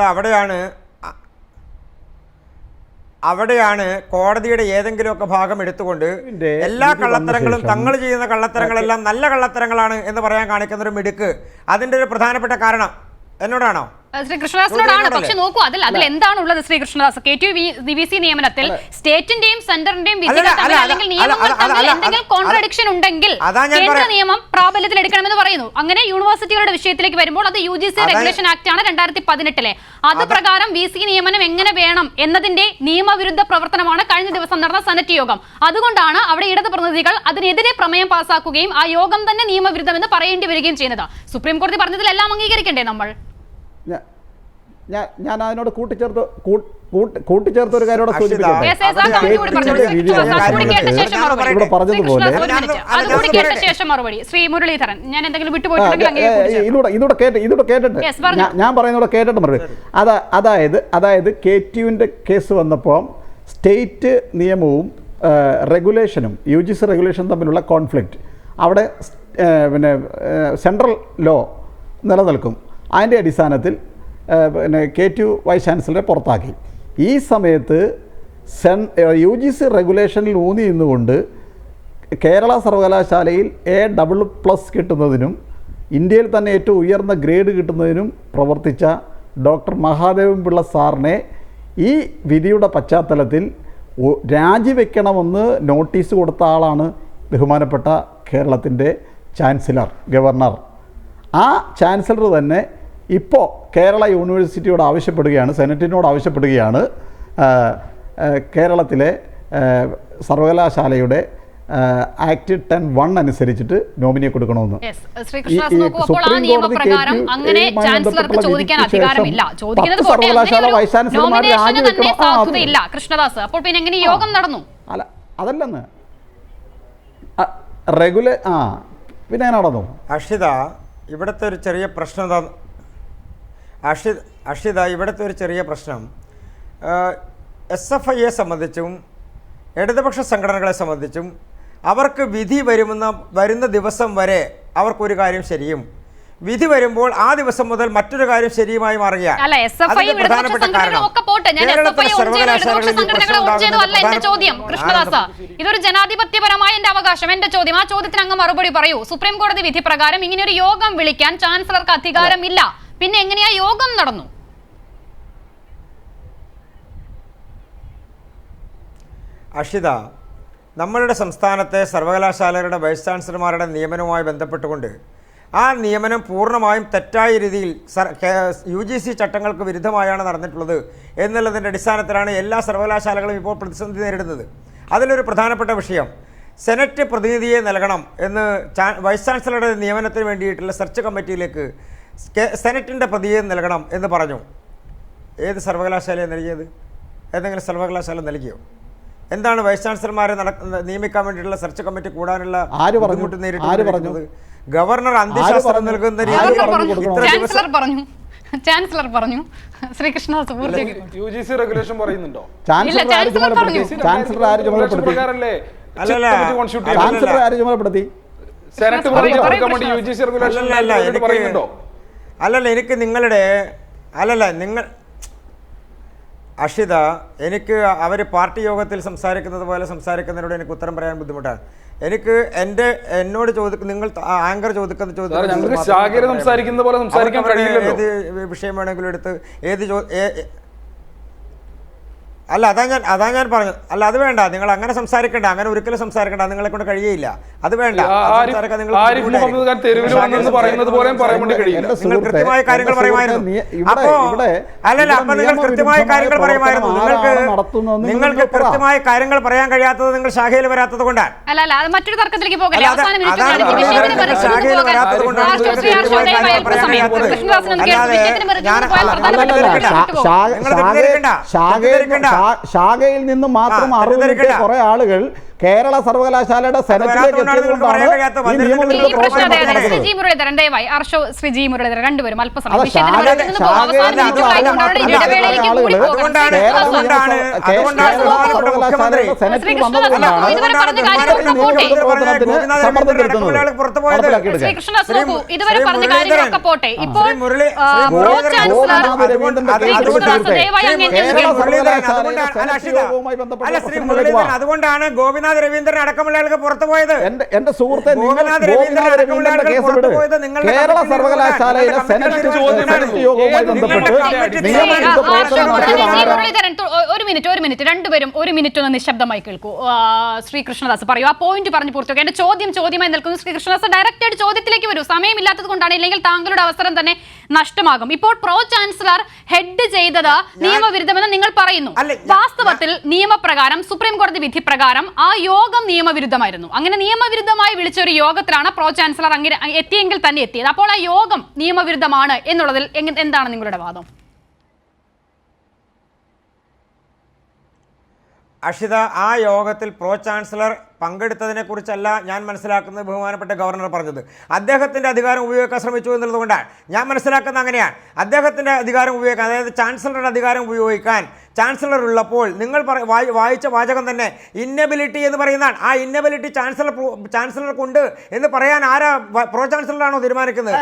അവിടെയാണ് കോടതിയുടെ ഏതെങ്കിലുമൊക്കെ ഭാഗം എടുത്തുകൊണ്ട് എല്ലാ കള്ളത്തരങ്ങളും തങ്ങൾ ചെയ്യുന്ന കള്ളത്തരങ്ങളെല്ലാം നല്ല കള്ളത്തരങ്ങളാണ് എന്ന് പറയാൻ കാണിക്കുന്ന ഒരു മിടുക്ക്. അതിൻ്റെ ഒരു പ്രധാനപ്പെട്ട കാരണം എന്നോടാണോ? ശ്രീ കൃഷ്ണദാസിനോടാണ്. പക്ഷെ നോക്കൂ, അതിൽ എന്താണുള്ളത് ശ്രീ കൃഷ്ണദാസ്? KTU-VC നിയമനത്തിൽ സ്റ്റേറ്റിന്റെയും സെന്ററിന്റെയും വിധികൾ തമ്മിൽ അല്ലെങ്കിൽ നിയമങ്ങൾ തമ്മിൽ എന്തെങ്കിലും കോൺട്രഡിക്ഷൻ ഉണ്ടെങ്കിൽ കേന്ദ്ര നിയമം പ്രാബല്യത്തിൽ എടുക്കണമെന്ന് പറയുന്നു. അങ്ങനെ യൂണിവേഴ്സിറ്റികളുടെ വിഷയത്തിലേക്ക് വരുമ്പോൾ അത് UGC റെഗുലേഷൻ ആക്ട് ആണ് 2018. അത് പ്രകാരം VC നിയമനം എങ്ങനെ വേണം എന്നതിന്റെ നിയമവിരുദ്ധ പ്രവർത്തനമാണ് കഴിഞ്ഞ ദിവസം നടന്ന സെനറ്റ് യോഗം. അതുകൊണ്ടാണ് അവിടെ ഇടത് പ്രതിനിധികൾ അതിനെതിരെ പ്രമേയം പാസാക്കുകയും ആ യോഗം തന്നെ നിയമവിരുദ്ധമെന്ന് പറയേണ്ടി വരികയും ചെയ്യുന്നത്. സുപ്രീം കോടതി പറഞ്ഞതിലെല്ലാം അംഗീകരിക്കണ്ടേ നമ്മൾ? ഞാൻ അതിനോട് കൂട്ടിച്ചേർത്ത ഒരു കാര്യം ഇവിടെ പറഞ്ഞതുപോലെ ഇതൂടെ കേട്ടിട്ട് ഞാൻ പറയുന്നൂടെ കേട്ടിട്ട് മറുപടി. അതായത് KTU-ന്റെ കേസ് വന്നപ്പോൾ സ്റ്റേറ്റ് നിയമവും റെഗുലേഷനും UGC റെഗുലേഷൻ തമ്മിലുള്ള കോൺഫ്ലിക്റ്റ് അവിടെ സെൻട്രൽ ലോ നിലനിൽക്കും. അതിൻ്റെ അടിസ്ഥാനത്തിൽ KTU വൈസ് ചാൻസലറെ പുറത്താക്കി. ഈ സമയത്ത് UGC റെഗുലേഷനിൽ ഊന്നി നിന്നുകൊണ്ട് കേരള സർവകലാശാലയിൽ A++ കിട്ടുന്നതിനും ഇന്ത്യയിൽ തന്നെ ഏറ്റവും ഉയർന്ന ഗ്രേഡ് കിട്ടുന്നതിനും പ്രവർത്തിച്ച ഡോക്ടർ മഹാദേവൻ പിള്ള സാറിനെ ഈ വിധിയുടെ പശ്ചാത്തലത്തിൽ രാജിവെക്കണമെന്ന് നോട്ടീസ് കൊടുത്ത ആളാണ് ബഹുമാനപ്പെട്ട കേരളത്തിൻ്റെ ഗവർണർ. ആ ചാൻസലർ തന്നെ ഇപ്പോൾ കേരള യൂണിവേഴ്സിറ്റിയോട് ആവശ്യപ്പെടുകയാണ്, സെനറ്റിനോട് ആവശ്യപ്പെടുകയാണ് കേരളത്തിലെ സർവകലാശാലയുടെ ആക്ട് 10(1) അനുസരിച്ചിട്ട് നോമിനിയെ കൊടുക്കണമെന്ന്. Yes. ശ്രീകൃഷ്ണദാസ് നോക്കൂ, അപ്പോൾ ആ നിയമപ്രകാരം അങ്ങനെ ചാൻസലർക്ക് ചോദിക്കാൻ അധികാരമില്ല. ചോദിക്കുന്നത് പോട്ടെ, നോമിനേഷന് തന്നെ സാധുതയില്ല. കൃഷ്ണദാസ്, അപ്പോൾ പിന്നെ എങ്ങനെ യോഗം നടന്നു? അല്ല, അതല്ലെന്ന് പിന്നെ നടന്നു. അക്ഷിത, ഇവിടുത്തെ ഒരു ചെറിയ പ്രശ്നം അക്ഷിത, ഇവിടുത്തെ ഒരു ചെറിയ പ്രശ്നം SFIയെ സംബന്ധിച്ചും ഇടതുപക്ഷ സംഘടനകളെ സംബന്ധിച്ചും അവർക്ക് വിധി വരുന്ന ദിവസം വരെ അവർക്കൊരു കാര്യം ശരിയും, വിധി വരുമ്പോൾ ആ ദിവസം മുതൽ മറ്റൊരു കാര്യം ശരിയുമായി മാറുകയാണ്. ഇതൊരു ജനാധിപത്യപരമായ എന്റെ അവകാശം, എന്റെ ചോദ്യം, ആ ചോദ്യത്തിന് അങ്ങ് മറുപടി പറയൂ. സുപ്രീം കോടതി വിധി പ്രകാരം ഇങ്ങനെ ഒരു യോഗം വിളിക്കാൻ ചാൻസലർക്ക് അധികാരമില്ല, പിന്നെ എങ്ങനെയാ യോഗം നടന്നു? അക്ഷിത, നമ്മളുടെ സംസ്ഥാനത്തെ സർവകലാശാലകളുടെ വൈസ് ചാൻസലർമാരുടെ നിയമനവുമായി ബന്ധപ്പെട്ടുകൊണ്ട് ആ നിയമനം പൂർണ്ണമായും തെറ്റായ രീതിയിൽ UGC ചട്ടങ്ങൾക്ക് വിരുദ്ധമായാണ് നടന്നിട്ടുള്ളത് എന്നുള്ളതിൻ്റെ അടിസ്ഥാനത്തിലാണ് എല്ലാ സർവകലാശാലകളും ഇപ്പോൾ പ്രതിസന്ധി നേരിടുന്നത്. അതിലൊരു പ്രധാനപ്പെട്ട വിഷയം സെനറ്റ് പ്രതിനിധിയെ നൽകണം എന്ന് വൈസ് ചാൻസലറുടെ നിയമനത്തിന് വേണ്ടിയിട്ടുള്ള സെർച്ച് കമ്മിറ്റിയിലേക്ക് സെനറ്റിൻ്റെ പ്രതിനിധിയെ നൽകണം എന്ന് പറഞ്ഞു. ഏത് സർവകലാശാലയാണ് നൽകിയത്? ഏതെങ്കിലും സർവകലാശാല നൽകിയോ? എന്താണ് വൈസ് ചാൻസലർമാരെ നിയമിക്കാൻ വേണ്ടിയിട്ടുള്ള സെർച്ച് കമ്മിറ്റി കൂടാനുള്ള ബുദ്ധിമുട്ട് നേരിടുന്നത്? ഗവർണർ അന്ത്യശാസ്ത്രം നൽകുന്ന ചാൻസലർ പറഞ്ഞു. ശ്രീകൃഷ്ണദാസ് UGC റെഗുലേഷൻ പറയുന്നുണ്ടോ? ചാൻസലർ ആര് ചുമതലപ്പെടുത്തി? അല്ലല്ല, എനിക്ക് നിങ്ങളുടെ നിങ്ങൾ അക്ഷിത, എനിക്ക് അവർ പാർട്ടി യോഗത്തിൽ സംസാരിക്കുന്നത് പോലെ സംസാരിക്കുന്നതിനോട് എനിക്ക് ഉത്തരം പറയാൻ ബുദ്ധിമുട്ടാണ്. എനിക്ക് എന്നോട് നിങ്ങൾ ആങ്കർ ചോദിക്കുന്ന ഏത് വിഷയം വേണമെങ്കിലും എടുത്ത് അതാ ഞാൻ പറഞ്ഞു. അല്ല, അത് വേണ്ട, നിങ്ങൾ അങ്ങനെ സംസാരിക്കണ്ട, അങ്ങനെ ഒരിക്കലും സംസാരിക്കണ്ട, നിങ്ങളെ കൊണ്ട് കഴിയില്ല, അത് വേണ്ട. നിങ്ങൾ കൃത്യമായ കാര്യങ്ങൾ പറയുമായിരുന്നു. നിങ്ങൾ കൃത്യമായ കാര്യങ്ങൾ പറയുമായിരുന്നു. നിങ്ങൾക്ക് കൃത്യമായ കാര്യങ്ങൾ പറയാൻ കഴിയാത്തത് നിങ്ങൾ ശാഖയിൽ വരാത്തത് കൊണ്ടാണ്. മറ്റൊരു തർക്കത്തിലേക്ക് പോകല്ലേ? ശാഖയിൽ വരാത്തത് കൊണ്ടാണ്. ശാഖയിൽ നിന്നും മാത്രം അറിവ് കിട്ടിയ കുറെ ആളുകൾ കേരള സർവകലാശാലയുടെ സെനറ്റിലേക്ക് എത്തിയതുകൊണ്ടാണ് ഈ നിയമവിരുദ്ധ അതുകൊണ്ടാണ് ഗോപിനാഥ് രവീന്ദ്രൻ അടക്കമുള്ള ആൾക്ക് പുറത്തു പോയത്. എന്റെ സുഹൃത്തെ, കേരള സർവകലാശാലയിലെ സെനറ്റ് യോഗവുമായി ബന്ധപ്പെട്ട് ഒരു മിനിറ്റ് രണ്ടുപേരും ഒരു മിനിറ്റ് ഒന്ന് നിശബ്ദമായി കേൾക്കൂ. ശ്രീകൃഷ്ണദാസ് പറയൂ, ആ പോയിന്റ് പറഞ്ഞു പൂർത്തിയാക്കി. എന്റെ ചോദ്യമായി നിൽക്കുന്നു. ശ്രീകൃഷ്ണദാസ് ഡയറക്റ്റ് ആയിട്ട് ചോദ്യത്തിലേക്ക് വരൂ. സമയമില്ലാത്തത് കൊണ്ടാണ്, ഇല്ലെങ്കിൽ താങ്കളുടെ അവസരം തന്നെ നഷ്ടമാകും. ഇപ്പോൾ പ്രോ ചാൻസലർ ഹെഡ് ചെയ്തത് നിയമവിരുദ്ധമെന്ന് നിങ്ങൾ പറയുന്നു. വാസ്തവത്തിൽ നിയമപ്രകാരം, സുപ്രീം കോടതി വിധി പ്രകാരം ആ യോഗം നിയമവിരുദ്ധമായിരുന്നു. അങ്ങനെ നിയമവിരുദ്ധമായി വിളിച്ച ഒരു യോഗത്തിലാണ് പ്രോ ചാൻസലർ അങ്ങനെ എത്തിയെങ്കിൽ തന്നെ എത്തിയത്. അപ്പോൾ ആ യോഗം നിയമവിരുദ്ധമാണ് എന്നുള്ളതിൽ എന്താണ് നിങ്ങളുടെ വാദം? അക്ഷിത, ആ യോഗത്തിൽ പ്രോ ചാൻസലർ പങ്കെടുത്തതിനെ കുറിച്ചല്ല ഞാൻ മനസ്സിലാക്കുന്നത് ബഹുമാനപ്പെട്ട ഗവർണർ പറഞ്ഞത്. അദ്ദേഹത്തിൻ്റെ അധികാരം ഉപയോഗിക്കാൻ ശ്രമിച്ചു എന്നുള്ളത് കൊണ്ടാണ് ഞാൻ മനസ്സിലാക്കുന്നത്. അങ്ങനെയാണ് അദ്ദേഹത്തിൻ്റെ അധികാരം ഉപയോഗിക്കാൻ, അതായത് ചാൻസലറുടെ അധികാരം ഉപയോഗിക്കാൻ ചാൻസലർ ഉള്ളപ്പോൾ നിങ്ങൾ വായിച്ച വാചകം തന്നെ ഇന്നബിലിറ്റി എന്ന് പറയുന്നതാണ്. ആ ഇന്നബിലിറ്റി ചാൻസലർക്കുണ്ട് എന്ന് പറയാൻ ആരാ? പ്രോ ചാൻസലറാണോ തീരുമാനിക്കുന്നത്?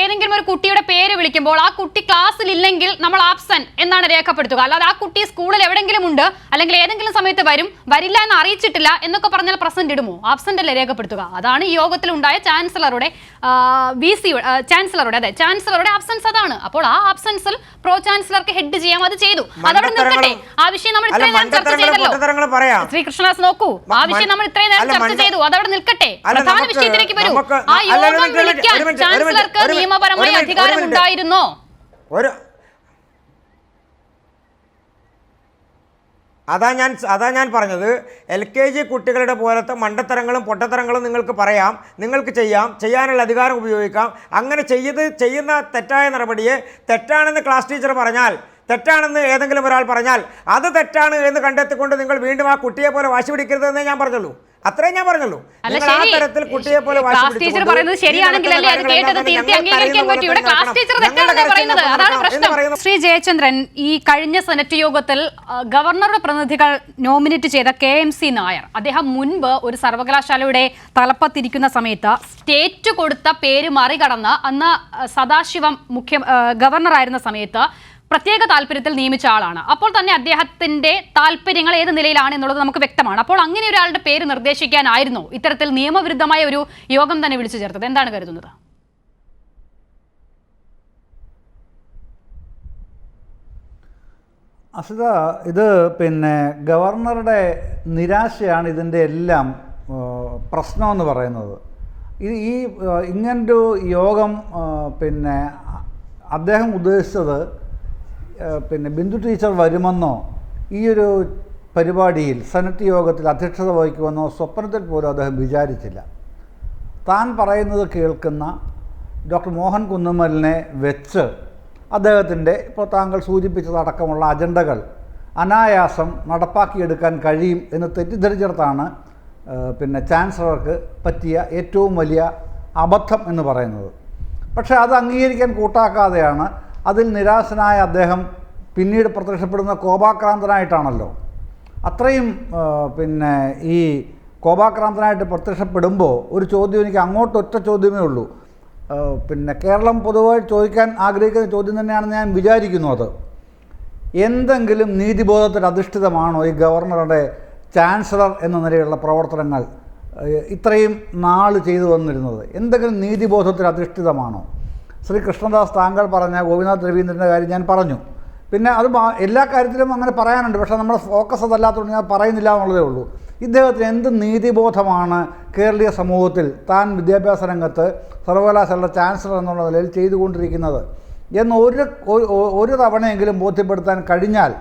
ഏതെങ്കിലും ഒരു കുട്ടിയുടെ പേര് വിളിക്കുമ്പോൾ ആ കുട്ടി ക്ലാസ്സിൽ ഇല്ലെങ്കിൽ നമ്മൾ ആബ്സെന്റ് എന്നാണ് രേഖപ്പെടുത്തുക. അല്ലാതെ ആ കുട്ടി സ്കൂളിൽ എവിടെയെങ്കിലും ഉണ്ട്, അല്ലെങ്കിൽ ഏതെങ്കിലും സമയത്ത് വരില്ല എന്ന് അറിയിച്ചിട്ടില്ല എന്നൊക്കെ പറഞ്ഞാൽ പ്രസന്റ് ഇടുമോ? ആബ്സെന്റ് അല്ലേ രേഖപ്പെടുത്തുക. അതാണ് ഈ യോഗത്തിൽ ഉണ്ടായ ചാൻസലറുടെ ചാൻസലറുടെ ആബ്സെൻസ് അതാണ്. അപ്പോൾ ആ ആബ്സെൻസിൽ പ്രോ ചാൻസലർക്ക് ഹെഡ് ചെയ്യാം, അത് ചെയ്തു. അതവിടെ നിൽക്കട്ടെ. ആ വിഷയം നമ്മൾ ഇത്രയും നേരം ചർച്ച ചെയ്തല്ലോ. ശ്രീകൃഷ്ണദാസ് നോക്കൂ, ആ വിഷയം നമ്മൾ ഇത്രയും നേരം ചർച്ച ചെയ്തു, അതവിടെ നിൽക്കട്ടെ. പ്രധാന വിഷയത്തിലേക്ക് വരൂ. ആ യോഗം വിളിക്കാൻ ചാൻസലർക്ക് നിയമപരമായ അധികാരം ഉണ്ടായിരുന്നോ? അതാ ഞാൻ പറഞ്ഞത്. LKG കുട്ടികളുടെ പോലത്തെ മണ്ടത്തരങ്ങളും പൊട്ടത്തരങ്ങളും നിങ്ങൾക്ക് പറയാം, നിങ്ങൾക്ക് ചെയ്യാനുള്ള അധികാരം ഉപയോഗിക്കാം. അങ്ങനെ ചെയ്യുന്ന തെറ്റായ നടപടിയെ തെറ്റാണെന്ന് ക്ലാസ് ടീച്ചർ പറഞ്ഞാൽ, തെറ്റാണെന്ന് ഏതെങ്കിലും ഒരാൾ പറഞ്ഞാൽ അത് തെറ്റാണ് എന്ന് കണ്ടെത്തിക്കൊണ്ട് നിങ്ങൾ വീണ്ടും ആ കുട്ടിയെ പോലെ വാശി പിടിക്കരുതെന്നേ ഞാൻ പറഞ്ഞുള്ളൂ. അത്രേ ഞാൻ പറഞ്ഞുള്ളൂ. കുട്ടിയെ പോലെ ക്ലാസ് ടീച്ചർ പറയുന്നത് ശരിയാണെങ്കിലല്ലേ അത് കേട്ടത് തിരുത്തി അംഗീകരിക്കാൻ പറ്റൂ. ഇവിടെ ക്ലാസ് ടീച്ചർ തെറ്റാണെന്ന് പറയുന്നത്, അതാണ് പ്രശ്നം. ശ്രീ ജയചന്ദ്രൻ, ഈ കഴിഞ്ഞ സെനറ്റ് യോഗത്തിൽ ഗവർണറുടെ പ്രതിനിധികൾ നോമിനേറ്റ് ചെയ്ത KMC നായർ, അദ്ദേഹം മുൻപ് ഒരു സർവകലാശാലയുടെ തലപ്പത്തിരിക്കുന്ന സമയത്ത് സ്റ്റേറ്റ് കൊടുത്ത പേര് മറികടന്ന് അന്ന് സദാശിവം ഗവർണറായിരുന്ന സമയത്ത് പ്രത്യേക താല്പര്യത്തിൽ നിയമിച്ച ആളാണ്. അപ്പോൾ തന്നെ അദ്ദേഹത്തിന്റെ താല്പര്യങ്ങൾ ഏത് നിലയിലാണ് എന്നുള്ളത് നമുക്ക് വ്യക്തമാണ്. അപ്പോൾ അങ്ങനെ ഒരാളുടെ പേര് നിർദ്ദേശിക്കാനായിരുന്നു ഇത്തരത്തിൽ നിയമവിരുദ്ധമായ ഒരു യോഗം തന്നെ വിളിച്ചു ചേർത്തത്? എന്താണ് കരുതുന്നത്? അസിത, ഇത് ഗവർണറുടെ നിരാശയാണ് ഇതിൻ്റെ എല്ലാം പ്രശ്നമെന്ന് പറയുന്നത്. ഈ ഇങ്ങനൊരു യോഗം അദ്ദേഹം ഉദ്ദേശിച്ചത് ബിന്ദു ടീച്ചർ വരുമെന്നോ ഈ ഒരു പരിപാടിയിൽ സെനറ്റ് യോഗത്തിൽ അധ്യക്ഷത വഹിക്കുമെന്നോ സ്വപ്നത്തിൽ പോലും അദ്ദേഹം വിചാരിച്ചില്ല. താൻ പറയുന്നത് കേൾക്കുന്ന ഡോക്ടർ മോഹൻ കുന്നുമ്മലിനെ വെച്ച് അദ്ദേഹത്തിൻ്റെ ഇപ്പോൾ താങ്കൾ സൂചിപ്പിച്ചതടക്കമുള്ള അജണ്ടകൾ അനായാസം നടപ്പാക്കിയെടുക്കാൻ കഴിയും എന്ന് തെറ്റിദ്ധരിച്ചിടത്താണ് ചാൻസലർക്ക് പറ്റിയ ഏറ്റവും വലിയ അബദ്ധം എന്ന് പറയുന്നത്. പക്ഷേ അത് അംഗീകരിക്കാൻ കൂട്ടാക്കാതെയാണ് അതിൽ നിരാശനായ അദ്ദേഹം പിന്നീട് പ്രത്യക്ഷപ്പെടുന്ന കോപാക്രാന്തനായിട്ടാണല്ലോ. അത്രയും ഈ കോപാക്രാന്തനായിട്ട് പ്രത്യക്ഷപ്പെടുമ്പോൾ ഒരു ചോദ്യം എനിക്ക് ഒറ്റ ചോദ്യമേ ഉള്ളൂ. കേരളം പൊതുവായി ചോദിക്കാൻ ആഗ്രഹിക്കുന്ന ചോദ്യം തന്നെയാണെന്ന് ഞാൻ വിചാരിക്കുന്നു. അത് എന്തെങ്കിലും നീതിബോധത്തിൽ അധിഷ്ഠിതമാണോ ഈ ഗവർണറുടെ ചാൻസലർ എന്ന നിലയിലുള്ള പ്രവർത്തനങ്ങൾ ഇത്രയും നാൾ ചെയ്തു വന്നിരുന്നത്? എന്തെങ്കിലും നീതിബോധത്തിൽ അധിഷ്ഠിതമാണോ? ശ്രീ കൃഷ്ണദാസ് താങ്കൾ പറഞ്ഞ ഗോപിനാഥ് രവീന്ദ്രൻ്റെ കാര്യം ഞാൻ പറഞ്ഞു. പിന്നെ അത് എല്ലാ കാര്യത്തിലും അങ്ങനെ പറയാനുണ്ട്, പക്ഷേ നമ്മുടെ ഫോക്കസ് അതല്ലാത്തതുകൊണ്ട് ഞാൻ പറയുന്നില്ല എന്നുള്ളതേ ഉള്ളൂ. ഇദ്ദേഹത്തിന് എന്ത് നീതിബോധമാണ് കേരളീയ സമൂഹത്തിൽ താൻ വിദ്യാഭ്യാസ രംഗത്ത് സർവകലാശാലയുടെ ചാൻസലർ എന്നുള്ള നിലയിൽ ചെയ്തുകൊണ്ടിരിക്കുന്നത് എന്ന് ഒരു തവണയെങ്കിലും ബോധ്യപ്പെടുത്താൻ കഴിഞ്ഞാൽ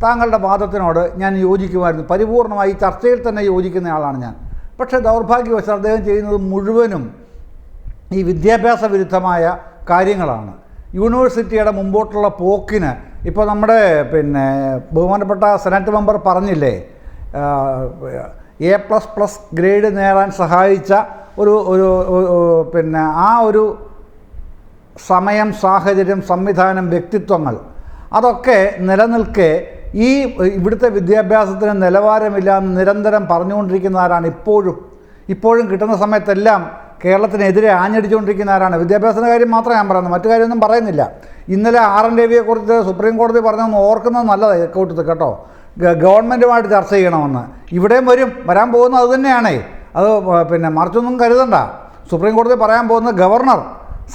താങ്കളുടെ വാദത്തിനോട് ഞാൻ യോജിക്കുമായിരുന്നു. പരിപൂർണമായി ചർച്ചയിൽ തന്നെ യോജിക്കുന്ന ആളാണ് ഞാൻ. പക്ഷേ ദൗർഭാഗ്യവശാൽ അദ്ദേഹം ചെയ്യുന്നത് മുഴുവനും ഈ വിദ്യാഭ്യാസ വിരുദ്ധമായ കാര്യങ്ങളാണ്. യൂണിവേഴ്സിറ്റിയുടെ മുമ്പോട്ടുള്ള പോക്കിന് ഇപ്പോൾ നമ്മുടെ ബഹുമാനപ്പെട്ട സെനറ്റ് മെമ്പർ പറഞ്ഞില്ലേ, A++ ഗ്രേഡ് നേടാൻ സഹായിച്ച ആ ഒരു സമയം, സാഹചര്യം, സംവിധാനം, വ്യക്തിത്വങ്ങൾ അതൊക്കെ നിലനിൽക്കെ ഇവിടുത്തെ വിദ്യാഭ്യാസത്തിന് നിലവാരമില്ല എന്ന് നിരന്തരം പറഞ്ഞുകൊണ്ടിരിക്കുന്ന ആരാണ്? ഇപ്പോഴും കിട്ടുന്ന സമയത്തെല്ലാം കേരളത്തിനെതിരെ ആഞ്ഞടിച്ചുകൊണ്ടിരിക്കുന്ന ആരാണ്? വിദ്യാഭ്യാസത്തിൻ്റെ കാര്യം മാത്രമേ ഞാൻ പറയുന്നത്, മറ്റു കാര്യമൊന്നും പറയുന്നില്ല. ഇന്നലെ RN രവിയെക്കുറിച്ച് സുപ്രീം കോടതി പറഞ്ഞൊന്ന് ഓർക്കുന്നത് നല്ലതാണ് കൂട്ടത്തിൽ കേട്ടോ. ഗവൺമെൻറ്റുമായിട്ട് ചർച്ച ചെയ്യണമെന്ന് ഇവിടെയും വരാൻ പോകുന്നത് അത് തന്നെയാണേ. അത് മറിച്ചൊന്നും കരുതണ്ട. സുപ്രീം കോടതി പറയാൻ പോകുന്നത് ഗവർണർ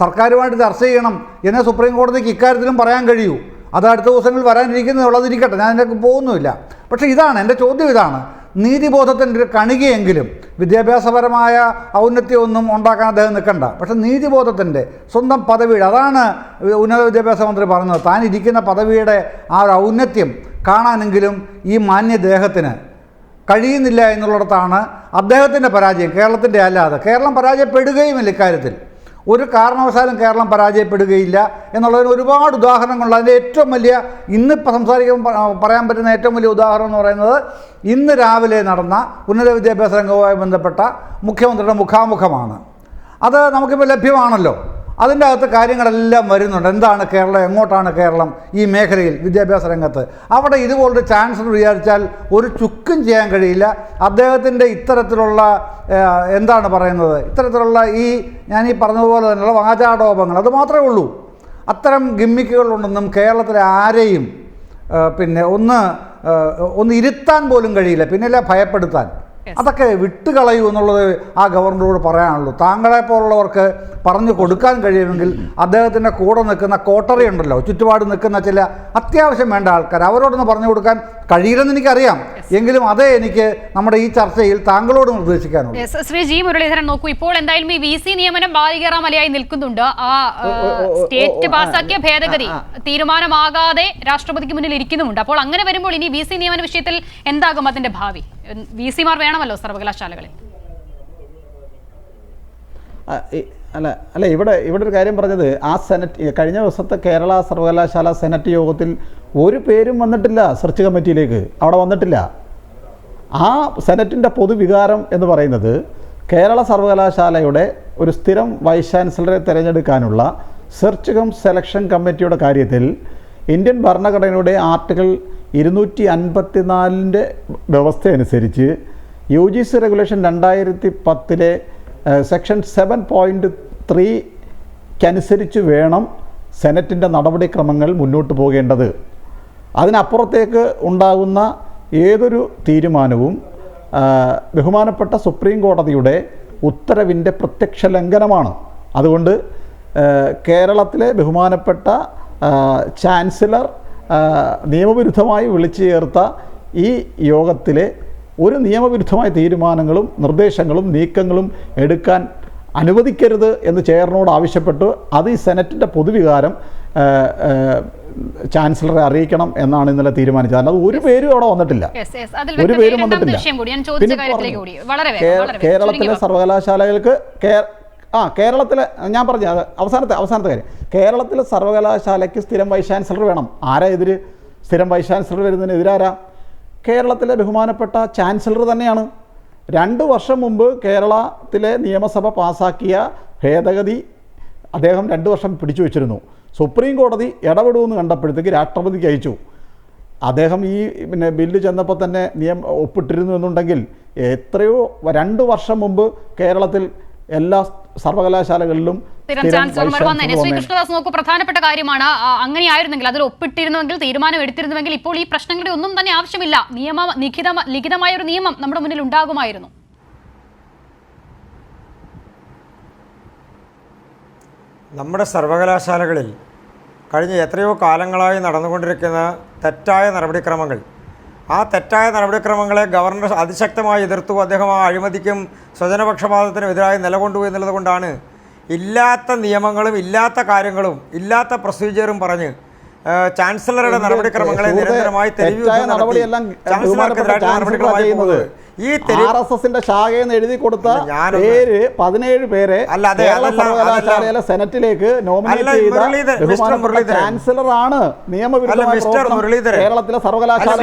സർക്കാരുമായിട്ട് ചർച്ച ചെയ്യണം എന്നേ സുപ്രീം കോടതിക്ക് ഇക്കാര്യത്തിലും പറയാൻ കഴിയൂ. അത് അടുത്ത ദിവസങ്ങളിൽ വരാനിരിക്കുന്നുള്ളതിരിക്കട്ടെ, ഞാൻ അതിലേക്ക് പോകുന്നുമില്ല. പക്ഷേ ഇതാണ് എൻ്റെ ചോദ്യം, ഇതാണ് നീതിബോധത്തിൻ്റെ ഒരു കണികയെങ്കിലും വിദ്യാഭ്യാസപരമായ ഔന്നത്യമൊന്നും ഉണ്ടാക്കാൻ അദ്ദേഹം നിൽക്കണ്ട. പക്ഷേ നീതിബോധത്തിൻ്റെ സ്വന്തം പദവിയുടെ, അതാണ് ഉന്നത വിദ്യാഭ്യാസ മന്ത്രി പറഞ്ഞത്, താൻ ഇരിക്കുന്ന പദവിയുടെ ആ ഒരു ഔന്നത്യം കാണാനെങ്കിലും ഈ മാന്യദേഹത്തിന് കഴിയുന്നില്ല എന്നുള്ളിടത്താണ് അദ്ദേഹത്തിൻ്റെ പരാജയം, കേരളത്തിൻ്റെ അല്ലാതെ. കേരളം പരാജയപ്പെടുകയുമില്ല ഇക്കാര്യത്തിൽ. ഒരു കാരണവശാലും കേരളം പരാജയപ്പെടുകയില്ല എന്നുള്ളതിന് ഒരുപാട് ഉദാഹരണങ്ങളുണ്ട്. അതിൻ്റെ ഏറ്റവും വലിയ ഇന്നിപ്പോൾ പറയാൻ പറ്റുന്ന ഏറ്റവും വലിയ ഉദാഹരണം എന്ന് പറയുന്നത് ഇന്ന് രാവിലെ നടന്ന ഉന്നത വിദ്യാഭ്യാസ രംഗവുമായി ബന്ധപ്പെട്ട മുഖ്യമന്ത്രിയുടെ മുഖാമുഖമാണ്. അത് നമുക്കിപ്പോൾ ലഭ്യമാണല്ലോ. അതിൻ്റെ അകത്ത് കാര്യങ്ങളെല്ലാം വരുന്നുണ്ട്. എന്താണ് കേരളം, എങ്ങോട്ടാണ് കേരളം ഈ മേഖലയിൽ വിദ്യാഭ്യാസ രംഗത്ത്? അവിടെ ഇതുപോലൊരു ചാൻസലർ വിചാരിച്ചാൽ ഒരു ചുക്കും ചെയ്യാൻ കഴിയില്ല. അദ്ദേഹത്തിൻ്റെ ഇത്തരത്തിലുള്ള എന്താണ് പറയുന്നത്, ഇത്തരത്തിലുള്ള ഞാൻ പറഞ്ഞതുപോലെ തന്നെയുള്ള വാചാടോപങ്ങൾ അത് മാത്രമേ ഉള്ളൂ. അത്തരം ഗിമ്മിക്കുകളുണ്ടെന്നും കേരളത്തിലെ ആരെയും ഒന്ന് ഇരുത്താൻ പോലും കഴിയില്ല, പിന്നല്ല ഭയപ്പെടുത്താൻ. അതൊക്കെ വിട്ടുകളയൂ എന്നുള്ളത് ആ ഗവർണറോട് പറയാനുള്ളൂ. താങ്കളെപ്പോലുള്ളവർക്ക് പറഞ്ഞു കൊടുക്കാൻ കഴിയുമെങ്കിൽ അദ്ദേഹത്തിൻ്റെ കൂടെ നിൽക്കുന്ന കോട്ടറി ഉണ്ടല്ലോ, ചുറ്റുപാട് നിൽക്കുന്ന ചില അത്യാവശ്യം വേണ്ട ആൾക്കാർ, അവരോടൊന്ന് പറഞ്ഞു കൊടുക്കാൻ കഴിയില്ലെന്ന് എനിക്കറിയാം. എങ്കിലും അതേ എനിക്ക് നമ്മുടെ ഈ ചർച്ചയിൽ താങ്കളോട് നിർദ്ദേശിക്കാനുള്ളൂ. ശ്രീ ജി മുരളീധരൻ, നോക്കൂ, ഇപ്പോൾ എന്തായാലും ഈ VC നിയമനം ബാലികേറാമലയായി നിൽക്കുന്നുണ്ട്. ആ സ്റ്റേറ്റ് പാസാക്കിയ ഭേദഗതി തീരുമാനമാകാതെ രാഷ്ട്രപതിക്ക് മുന്നിൽ ഇരിക്കുന്നുമുണ്ട്. അപ്പോൾ അങ്ങനെ വരുമ്പോൾ ഇനി VC നിയമന വിഷയത്തിൽ എന്താകും അതിന്റെ ഭാവി? VC-മാർ വേണമല്ലോ സർവകലാശാലകളിൽ. അല്ല ഇവിടെ ഒരു കാര്യം പറഞ്ഞത്, ആ കഴിഞ്ഞ ദിവസത്തെ കേരള സർവകലാശാല സെനറ്റ് യോഗത്തിൽ ഒരു പേരും വന്നിട്ടില്ല സെർച്ച് കമ്മിറ്റിയിലേക്ക്, അവിടെ വന്നിട്ടില്ല. ആ സെനറ്റിൻ്റെ പൊതുവികാരം എന്ന് പറയുന്നത് കേരള സർവകലാശാലയുടെ ഒരു സ്ഥിരം വൈസ് ചാൻസലറെ തിരഞ്ഞെടുക്കാനുള്ള സെർച്ച് കം സെലക്ഷൻ കമ്മിറ്റിയുടെ കാര്യത്തിൽ ഇന്ത്യൻ ഭരണഘടനയുടെ ആർട്ടിക്കിൾ 254 വ്യവസ്ഥയനുസരിച്ച് UGC റെഗുലേഷൻ 2010 സെക്ഷൻ 7.3 വേണം സെനറ്റിൻ്റെ നടപടിക്രമങ്ങൾ മുന്നോട്ട് പോകേണ്ടത്. അതിനപ്പുറത്തേക്ക് ഉണ്ടാകുന്ന ഏതൊരു തീരുമാനവും ബഹുമാനപ്പെട്ട സുപ്രീം കോടതിയുടെ ഉത്തരവിൻ്റെ പ്രത്യക്ഷ ലംഘനമാണ്. അതുകൊണ്ട് കേരളത്തിലെ ബഹുമാനപ്പെട്ട ചാൻസലർ നിയമവിരുദ്ധമായി വിളിച്ചു ചേർത്ത ഈ യോഗത്തിലെ ഒരു നിയമവിരുദ്ധമായ തീരുമാനങ്ങളും നിർദ്ദേശങ്ങളും നീക്കങ്ങളും എടുക്കാൻ അനുവദിക്കരുത് എന്ന് ചെയറിനോട് ആവശ്യപ്പെട്ടു. അത് ഈ സെനറ്റിൻ്റെ പൊതുവികാരം ചാൻസലറെ അറിയിക്കണം എന്നാണ് ഇന്നലെ തീരുമാനിച്ചത്. അല്ലാതെ ഒരു പേരും അവിടെ വന്നിട്ടില്ല, ഒരു പേരും വന്നിട്ടില്ല. കേരളത്തിലെ സർവകലാശാലകൾക്ക് കേരളത്തിലെ ഞാൻ പറഞ്ഞ അവസാനത്തെ കാര്യം, കേരളത്തിലെ സർവകലാശാലയ്ക്ക് സ്ഥിരം വൈസ് ചാൻസലർ വേണം. ആരാ എതിര്? സ്ഥിരം വൈസ് ചാൻസലർ വരുന്നതിന് എതിരാരാ? കേരളത്തിലെ ബഹുമാനപ്പെട്ട ചാൻസലർ തന്നെയാണ്. 2 വർഷം മുമ്പ് കേരളത്തിലെ നിയമസഭ പാസാക്കിയ ഭേദഗതി അദ്ദേഹം 2 വർഷം പിടിച്ചു വച്ചിരുന്നു. സുപ്രീം കോടതി ഇടപെടുമെന്ന് കണ്ടപ്പോഴത്തേക്ക് രാഷ്ട്രപതിക്ക് അയച്ചു. അദ്ദേഹം ഈ ബില്ല് ചെന്നപ്പോൾ തന്നെ ഒപ്പിട്ടിരുന്നു എന്നുണ്ടെങ്കിൽ എത്രയോ 2 വർഷം മുമ്പ് കേരളത്തിൽ എല്ലാ സർവകലാശാലകളിലും ശ്രീ കൃഷ്ണദാസ്, നോക്കൂ, പ്രധാനപ്പെട്ട കാര്യമാണ്. അങ്ങനെയായിരുന്നെങ്കിൽ, അതിൽ ഒപ്പിട്ടിരുന്നുവെങ്കിൽ, തീരുമാനം എടുത്തിരുന്നുവെങ്കിൽ ഇപ്പോൾ ഈ പ്രശ്നങ്ങളുടെ ഒന്നും തന്നെ ആവശ്യമില്ല. ലിഖിതമായ ഒരു നിയമം നമ്മുടെ മുന്നിൽ ഉണ്ടാകുമായിരുന്നു. നമ്മുടെ സർവകലാശാലകളിൽ കഴിഞ്ഞ എത്രയോ കാലങ്ങളായി നടന്നുകൊണ്ടിരിക്കുന്ന തെറ്റായ നടപടിക്രമങ്ങൾ, ആ തെറ്റായ നടപടിക്രമങ്ങളെ ഗവർണർ അതിശക്തമായി എതിർത്തു. അദ്ദേഹം ആ അഴിമതിക്കും സ്വജനപക്ഷപാതത്തിനും എതിരായി നിലകൊണ്ടു എന്നുള്ളത് കൊണ്ടാണ് ഇല്ലാത്ത നിയമങ്ങളും ഇല്ലാത്ത കാര്യങ്ങളും ഇല്ലാത്ത പ്രൊസീജിയറും പറഞ്ഞ് ചാൻസലറുടെ നടപടിക്രമങ്ങളെ നിരന്തരമായി ഈ RSSന്റെ ശാഖയെന്ന് എഴുതി കൊടുത്ത 17 പേരെ സർവകലാശാലയിലെ സെനറ്റിലേക്ക് നോമിനേറ്റ് ചെയ്ത ചാൻസലറാണ് നിയമവിരുദ്ധമായ കേരളത്തിലെ സർവകലാശാല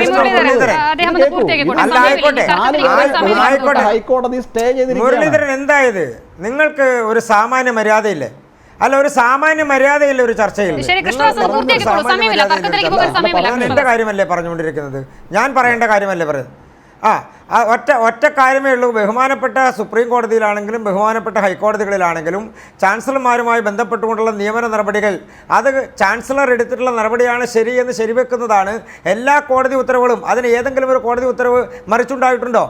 ഹൈക്കോടതി സ്റ്റേ ചെയ്തിരിക്കുകയാണ്. മുരളീധരൻ, എന്തായത്? നിങ്ങൾക്ക് ഒരു സാമാന്യ മര്യാദയില്ലേ? അല്ല, ഒരു സാമാന്യ മര്യാദയില്ല ഒരു ചർച്ചയിൽ. എന്റെ കാര്യമല്ലേ പറഞ്ഞുകൊണ്ടിരിക്കുന്നത്? ഞാൻ പറയേണ്ട കാര്യമല്ലേ പറയുന്നത്? ഒറ്റ കാര്യമേ ഉള്ളൂ. ബഹുമാനപ്പെട്ട സുപ്രീം കോടതിയിലാണെങ്കിലും ബഹുമാനപ്പെട്ട ഹൈക്കോടതികളിലാണെങ്കിലും ചാൻസലർമാരുമായി ബന്ധപ്പെട്ടുകൊണ്ടുള്ള നിയമന നടപടികൾ, അത് ചാൻസലർ എടുത്തിട്ടുള്ള നടപടിയാണ് ശരിയെന്ന് ശരിവെക്കുന്നതാണ് എല്ലാ കോടതി ഉത്തരവുകളും. അതിന് ഏതെങ്കിലും ഒരു കോടതി ഉത്തരവ് മറിച്ചുണ്ടായിട്ടുണ്ടോ?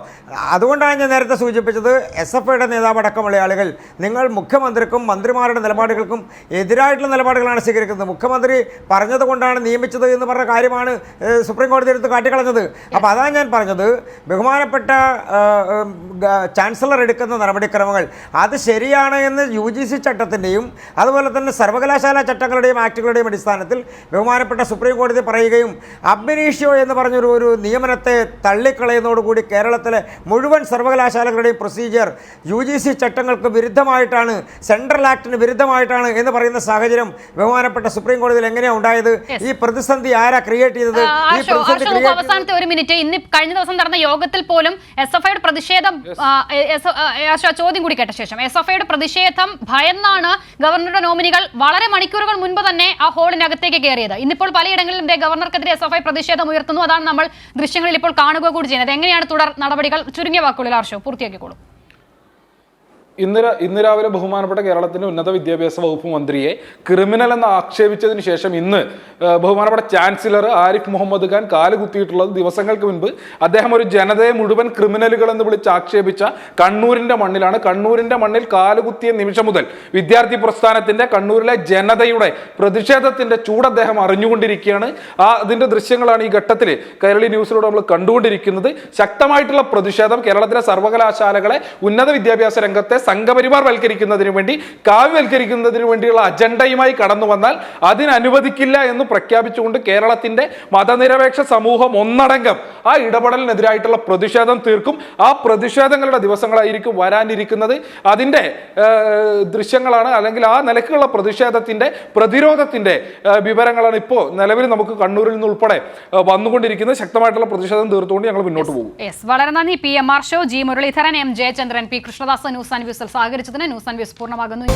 അതുകൊണ്ടാണ് ഞാൻ നേരത്തെ സൂചിപ്പിച്ചത്, SFIയുടെ നേതാവ് അടക്കമുള്ള ആളുകൾ നിങ്ങൾ മുഖ്യമന്ത്രിക്കും മന്ത്രിമാരുടെ നിലപാടുകൾക്കും എതിരായിട്ടുള്ള നിലപാടുകളാണ് സ്വീകരിക്കുന്നത്. മുഖ്യമന്ത്രി പറഞ്ഞതുകൊണ്ടാണ് നിയമിച്ചത് എന്ന് പറഞ്ഞ കാര്യമാണ് സുപ്രീം കോടതി എടുത്ത് കാട്ടിക്കളഞ്ഞത്. അപ്പോൾ അതാണ് ഞാൻ പറഞ്ഞത്, ബഹുമാനപ്പെട്ട ചാൻസലർ എടുക്കുന്ന നടപടിക്രമങ്ങൾ അത് ശരിയാണ് എന്ന് UGC ചട്ടത്തിൻ്റെയും അതുപോലെ തന്നെ സർവകലാശാല ചട്ടങ്ങളുടെയും ആക്ടുകളുടെയും അടിസ്ഥാനത്തിൽ ബഹുമാനപ്പെട്ട സുപ്രീം കോടതി പറയുകയും അബ്നീഷ്യോ എന്ന് പറഞ്ഞൊരു നിയമനത്തെ തള്ളിക്കളയുന്നതോടുകൂടി കേരളത്തിലെ മുഴുവൻ സർവകലാശാലകളുടെയും പ്രൊസീജിയർ UGC ചട്ടങ്ങൾക്ക് വിരുദ്ധമായിട്ടാണ്, സെൻട്രൽ ആക്ടിന് വിരുദ്ധമായിട്ടാണ് എന്ന് പറയുന്ന സാഹചര്യം ബഹുമാനപ്പെട്ട സുപ്രീം കോടതിയിൽ എങ്ങനെയാണ് ഉണ്ടായത്? ഈ പ്രതിസന്ധി ആരാ ക്രിയേറ്റ് ചെയ്തത്? ഈ പ്രതിസന്ധി അവസാനത്തെ ഒരു മിനിറ്റ്, ഇന്ന് കഴിഞ്ഞ ദിവസം നടന്ന യോഗത്തിൽ പോലും SFIയുടെ പ്രതിഷേധം, ചോദ്യം കൂടി കേട്ട ശേഷം SFIയുടെ പ്രതിഷേധം ഭയന്നാണ് ഗവർണറുടെ നോമിനികൾ വളരെ മണിക്കൂറുകൾ മുൻപ് തന്നെ ആ ഹോളിനകത്തേക്ക് കയറിയത്. ഇന്നിപ്പോൾ പലയിടങ്ങളിലും ഗവർണർക്കെതിരെ SFI പ്രതിഷേധം ഉയർത്തുന്നു. അതാണ് നമ്മൾ ദൃശ്യങ്ങളിൽ ഇപ്പോൾ കാണുക കൂടി ചെയ്യുന്നത്. എങ്ങനെയാണ് തുടർ നടപടികൾ? ചുരുങ്ങിയ വാക്കുകളിൽ ആർഷോ പൂർത്തിയാക്കിക്കോളൂ. ഇന്ന് രാവിലെ ബഹുമാനപ്പെട്ട കേരളത്തിന്റെ ഉന്നത വിദ്യാഭ്യാസ വകുപ്പ് മന്ത്രിയെ ക്രിമിനൽ എന്ന് ആക്ഷേപിച്ചതിന് ശേഷം ഇന്ന് ബഹുമാനപ്പെട്ട ചാൻസലർ ആരിഫ് മുഹമ്മദ് ഖാൻ കാലുകുത്തിയിട്ടുള്ളത് ദിവസങ്ങൾക്ക് മുൻപ് അദ്ദേഹം ഒരു ജനതയെ മുഴുവൻ ക്രിമിനലുകൾ എന്ന് വിളിച്ച് ആക്ഷേപിച്ച കണ്ണൂരിന്റെ മണ്ണിലാണ്. കണ്ണൂരിന്റെ മണ്ണിൽ കാലുകുത്തിയ നിമിഷം മുതൽ വിദ്യാർത്ഥി പ്രസ്ഥാനത്തിന്റെ, കണ്ണൂരിലെ ജനതയുടെ പ്രതിഷേധത്തിന്റെ ചൂട് അദ്ദേഹം അറിഞ്ഞുകൊണ്ടിരിക്കുകയാണ്. അതിന്റെ ദൃശ്യങ്ങളാണ് ഈ ഘട്ടത്തിൽ കൈരളി ന്യൂസിലൂടെ നമ്മൾ കണ്ടുകൊണ്ടിരിക്കുന്നത്. ശക്തമായിട്ടുള്ള പ്രതിഷേധം കേരളത്തിലെ സർവകലാശാലകളെ, ഉന്നത വിദ്യാഭ്യാസ രംഗത്തെ സംഘപരിവാർ വൽക്കരിക്കുന്നതിന് വേണ്ടി, കാവ്യവൽക്കരിക്കുന്നതിന് വേണ്ടിയുള്ള അജണ്ടയുമായി കടന്നു വന്നാൽ അതിനനുവദിക്കില്ല എന്ന് പ്രഖ്യാപിച്ചുകൊണ്ട് കേരളത്തിന്റെ മതനിരപേക്ഷ സമൂഹം ഒന്നടങ്കം ആ ഇടപെടലിനെതിരായിട്ടുള്ള പ്രതിഷേധം തീർക്കും. ആ പ്രതിഷേധങ്ങളുടെ ദിവസങ്ങളായിരിക്കും വരാനിരിക്കുന്നത്. അതിന്റെ ദൃശ്യങ്ങളാണ്, അല്ലെങ്കിൽ ആ നിലക്കുള്ള പ്രതിഷേധത്തിന്റെ, പ്രതിരോധത്തിന്റെ വിവരങ്ങളാണ് ഇപ്പോൾ നിലവിൽ നമുക്ക് കണ്ണൂരിൽ നിന്ന് ഉൾപ്പെടെ വന്നുകൊണ്ടിരിക്കുന്നത്. ശക്തമായിട്ടുള്ള പ്രതിഷേധം തീർത്തുകൊണ്ട് ഞങ്ങൾ മുന്നോട്ട് പോകും. വളരെ നന്ദി. PMR show, G Muraleedharan, M Jayachandran, P Krishnadas news and വ്യൂസിൽ സഹകരിച്ചതിന്. ന്യൂസ് ആൻഡ് വ്യൂസ് പൂർണ്ണമാകുന്നു.